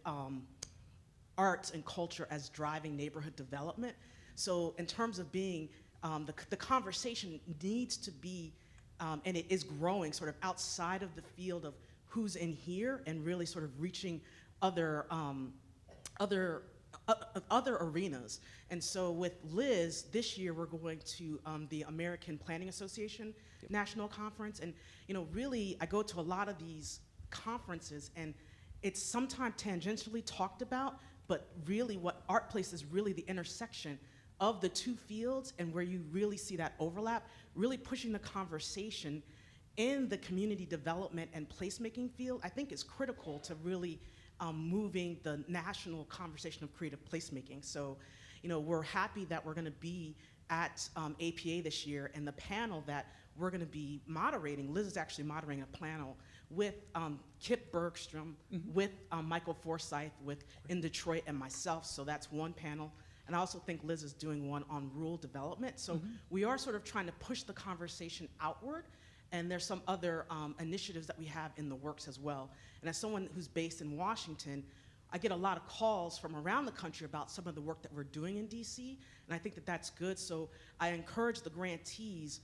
arts and culture as driving neighborhood development. So in terms of being the conversation needs to be, and it is growing sort of outside of the field of who's in here and really sort of reaching other arenas. And so with Liz, this year we're going to the American Planning Association National Conference. And really I go to a lot of these conferences, and it's sometimes tangentially talked about, but really what ArtPlace is really the intersection of the 2 fields, and where you really see that overlap, really pushing the conversation in the community development and placemaking field, I think is critical to really moving the national conversation of creative placemaking. So, we're happy that we're gonna be at APA this year, and the panel that we're going to be moderating, Liz is actually moderating a panel with Kip Bergstrom, with Michael Forsyth, in Detroit, and myself. So that's one panel. And I also think Liz is doing one on rural development. So we are sort of trying to push the conversation outward. And there's some other initiatives that we have in the works as well. And as someone who's based in Washington, I get a lot of calls from around the country about some of the work that we're doing in DC, and I think that that's good. So I encourage the grantees,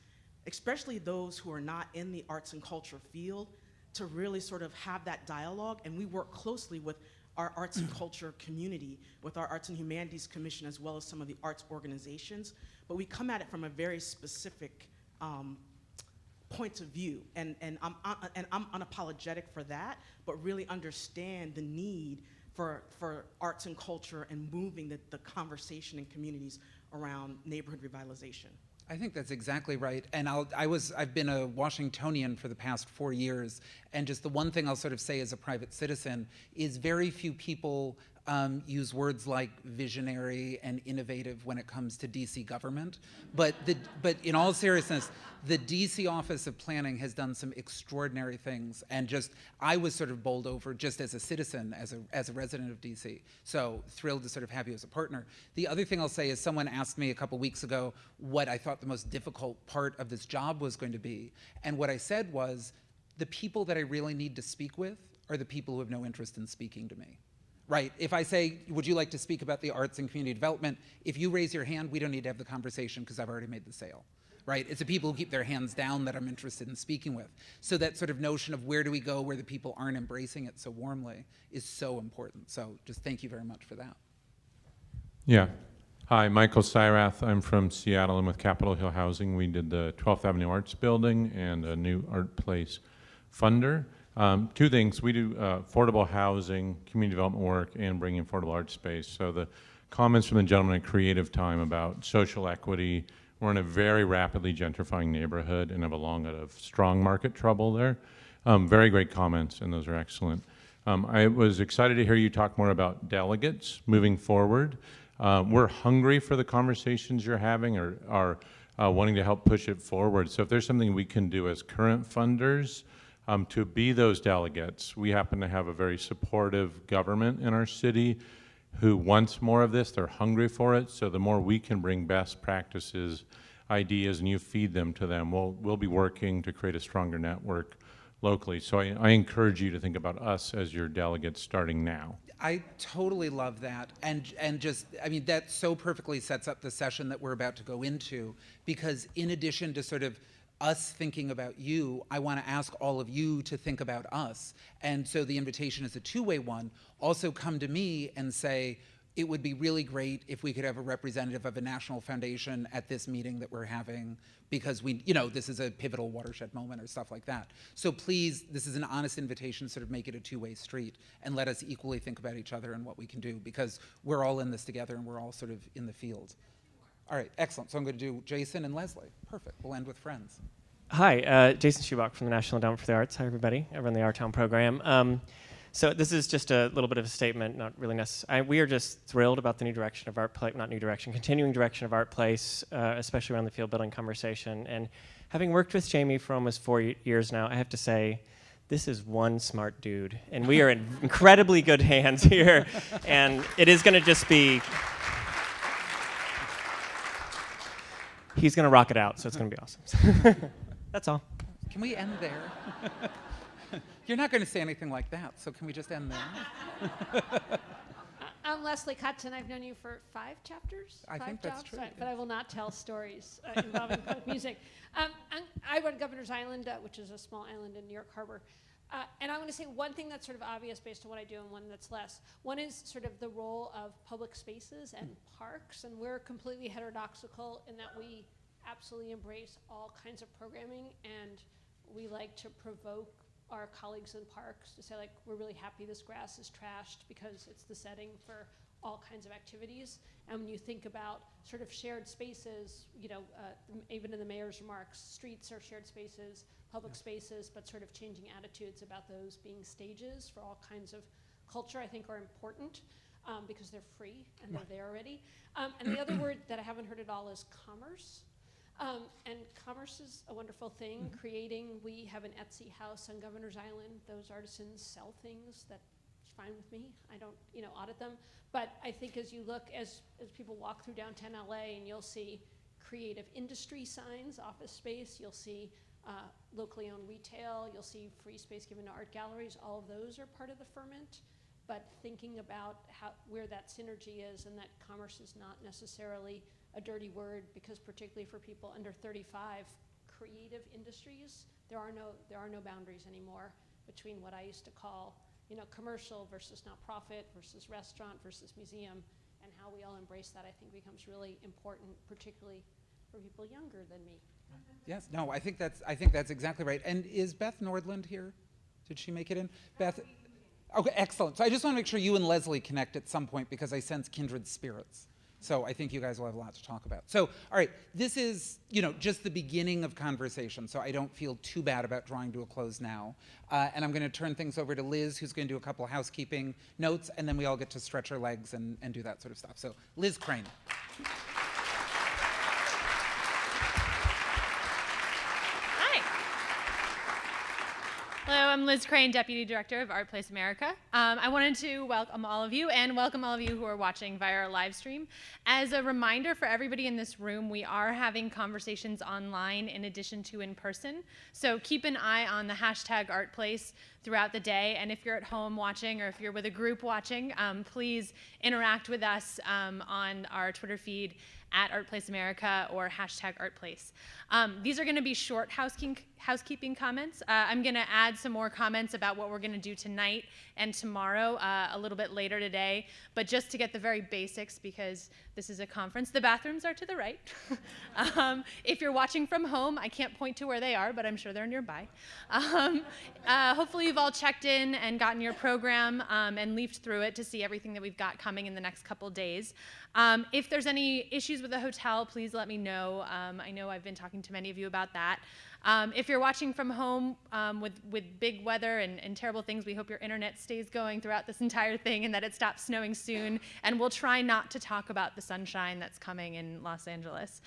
especially those who are not in the arts and culture field, to really sort of have that dialogue, and we work closely with our arts and culture community, with our Arts and Humanities Commission, as well as some of the arts organizations, but we come at it from a very specific point of view, and I'm unapologetic for that, but really understand the need for arts and culture and moving the conversation in communities around neighborhood revitalization. I think that's exactly right. And I've been a Washingtonian for the past 4 years, and just the one thing I'll sort of say as a private citizen is very few people use words like visionary and innovative when it comes to DC government. But in all seriousness, the DC Office of Planning has done some extraordinary things, and just I was sort of bowled over just as a citizen, as a resident of DC. So thrilled to sort of have you as a partner. The other thing I'll say is someone asked me a couple weeks ago what I thought the most difficult part of this job was going to be, and what I said was the people that I really need to speak with are the people who have no interest in speaking to me. Right, if I say, would you like to speak about the arts and community development? If you raise your hand, we don't need to have the conversation because I've already made the sale, right? It's the people who keep their hands down that I'm interested in speaking with. So that sort of notion of where do we go where the people aren't embracing it so warmly is so important. So just thank you very much for that. Yeah. Hi, Michael Syrath. I'm from Seattle. I'm with Capitol Hill Housing. We did the 12th Avenue Arts Building and a new ArtPlace funder. Two things, we do affordable housing, community development work, and bringing affordable art space. So the comments from the gentleman at Creative Time about social equity, we're in a very rapidly gentrifying neighborhood and have a long out of strong market trouble there. Very great comments, and those are excellent. I was excited to hear you talk more about delegates moving forward. We're hungry for the conversations you're having or are wanting to help push it forward. So if there's something we can do as current funders, to be those delegates. We happen to have a very supportive government in our city who wants more of this. They're hungry for it. So the more we can bring best practices, ideas, and you feed them to them, we'll be working to create a stronger network locally. So I encourage you to think about us as your delegates starting now. I totally love that, and just, I mean, that so perfectly sets up the session that we're about to go into, because in addition to sort of us thinking about you, I want to ask all of you to think about us. And so the invitation is a two-way one. Also come to me and say, it would be really great if we could have a representative of a national foundation at this meeting that we're having, because we, you know, this is a pivotal watershed moment or stuff like that. So please, this is an honest invitation to sort of make it a two-way street and let us equally think about each other and what we can do, because we're all in this together and we're all sort of in the field. All right, excellent. So I'm going to do Jason and Leslie. Perfect. We'll end with friends. Hi, Jason Schubach from the National Endowment for the Arts. Hi, everybody. I run the Our Town program. So this is just a little bit of a statement, not really necessary. We are just thrilled about the new direction of ArtPlace, not new direction, continuing direction of ArtPlace, especially around the field building conversation. And having worked with Jamie for almost 4 years now, I have to say, this is one smart dude. And we are in incredibly good hands here. And it is going to just be... He's going to rock it out, so it's going to be awesome. That's all. Can we end there? You're not going to say anything like that, so can we just end there? I'm Leslie Cutson. I've known you for 5 chapters? I think that's true. But I will not tell stories involving music. I run Governor's Island, which is a small island in New York Harbor. And I'm going to say one thing that's sort of obvious based on what I do and one that's less. One is sort of the role of public spaces and parks, and we're completely heterodoxical in that we absolutely embrace all kinds of programming, and we like to provoke our colleagues in parks to say, like, we're really happy this grass is trashed because it's the setting for all kinds of activities. And when you think about sort of shared spaces, you know, even in the mayor's remarks, streets are shared spaces, public spaces, but sort of changing attitudes about those being stages for all kinds of culture, I think, are important. because they're free and they're there already. And the other word that I haven't heard at all is commerce. And commerce is a wonderful thing. We have an Etsy house on Governor's Island. Those artisans sell things that's fine with me. I don't, audit them. But I think as you look, as people walk through downtown LA, and you'll see creative industry signs, office space, you'll see locally owned retail, you'll see free space given to art galleries. All of those are part of the ferment. But thinking about where that synergy is, and that commerce is not necessarily a dirty word, because particularly for people under 35, creative industries, there are no boundaries anymore between what I used to call, commercial versus nonprofit versus restaurant versus museum, and how we all embrace that, I think, becomes really important, particularly for people younger than me. Yes, no, I think that's exactly right. And is Beth Nordland here? Did she make it in? Beth. Okay, excellent. So I just want to make sure you and Leslie connect at some point, because I sense kindred spirits. So I think you guys will have a lot to talk about. So, all right, this is, just the beginning of conversation, so I don't feel too bad about drawing to a close now. And I'm going to turn things over to Liz, who's going to do a couple of housekeeping notes, and then we all get to stretch our legs and do that sort of stuff. So, Liz Crane. Hello, I'm Liz Crane, Deputy Director of ArtPlace America. I wanted to welcome all of you, and welcome all of you who are watching via our live stream. As a reminder for everybody in this room, we are having conversations online in addition to in person. So keep an eye on the hashtag ArtPlace throughout the day. And if you're at home watching, or if you're with a group watching, please interact with us on our Twitter feed at ArtPlace America or hashtag ArtPlace. These are going to be short housekeeping comments. I'm going to add some more comments about what we're going to do tonight and tomorrow a little bit later today, but just to get the very basics, because this is a conference. The bathrooms are to the right. If you're watching from home, I can't point to where they are, but I'm sure they're nearby. Hopefully you've all checked in and gotten your program and leafed through it to see everything that we've got coming in the next couple days. If there's any issues with the hotel, please let me know. I know I've been talking to many of you about that. If you're watching from home with big weather and terrible things, we hope your internet stays going throughout this entire thing and that it stops snowing soon. And we'll try not to talk about the sunshine that's coming in Los Angeles.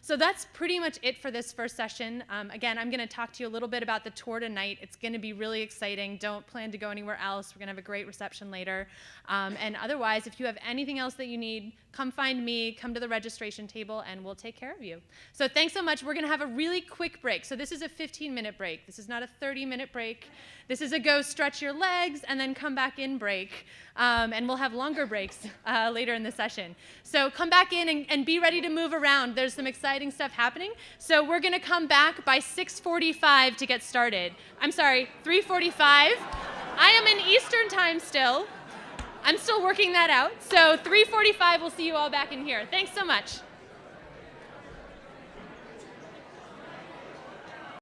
So that's pretty much it for this first session. Again, I'm going to talk to you a little bit about the tour tonight. It's going to be really exciting. Don't plan to go anywhere else. We're going to have a great reception later. And otherwise, if you have anything else that you need, come find me, come to the registration table, and we'll take care of you. So thanks so much. We're going to have a really quick break. So this is a 15-minute break. This is not a 30-minute break. This is a go stretch your legs and then come back in break. And we'll have longer breaks later in the session. So come back in and be ready to move around. There's some exciting stuff happening. So we're going to come back by 6:45 to get started. I'm sorry, 3:45. I am in Eastern time still. I'm still working that out. So 3:45, we'll see you all back in here. Thanks so much.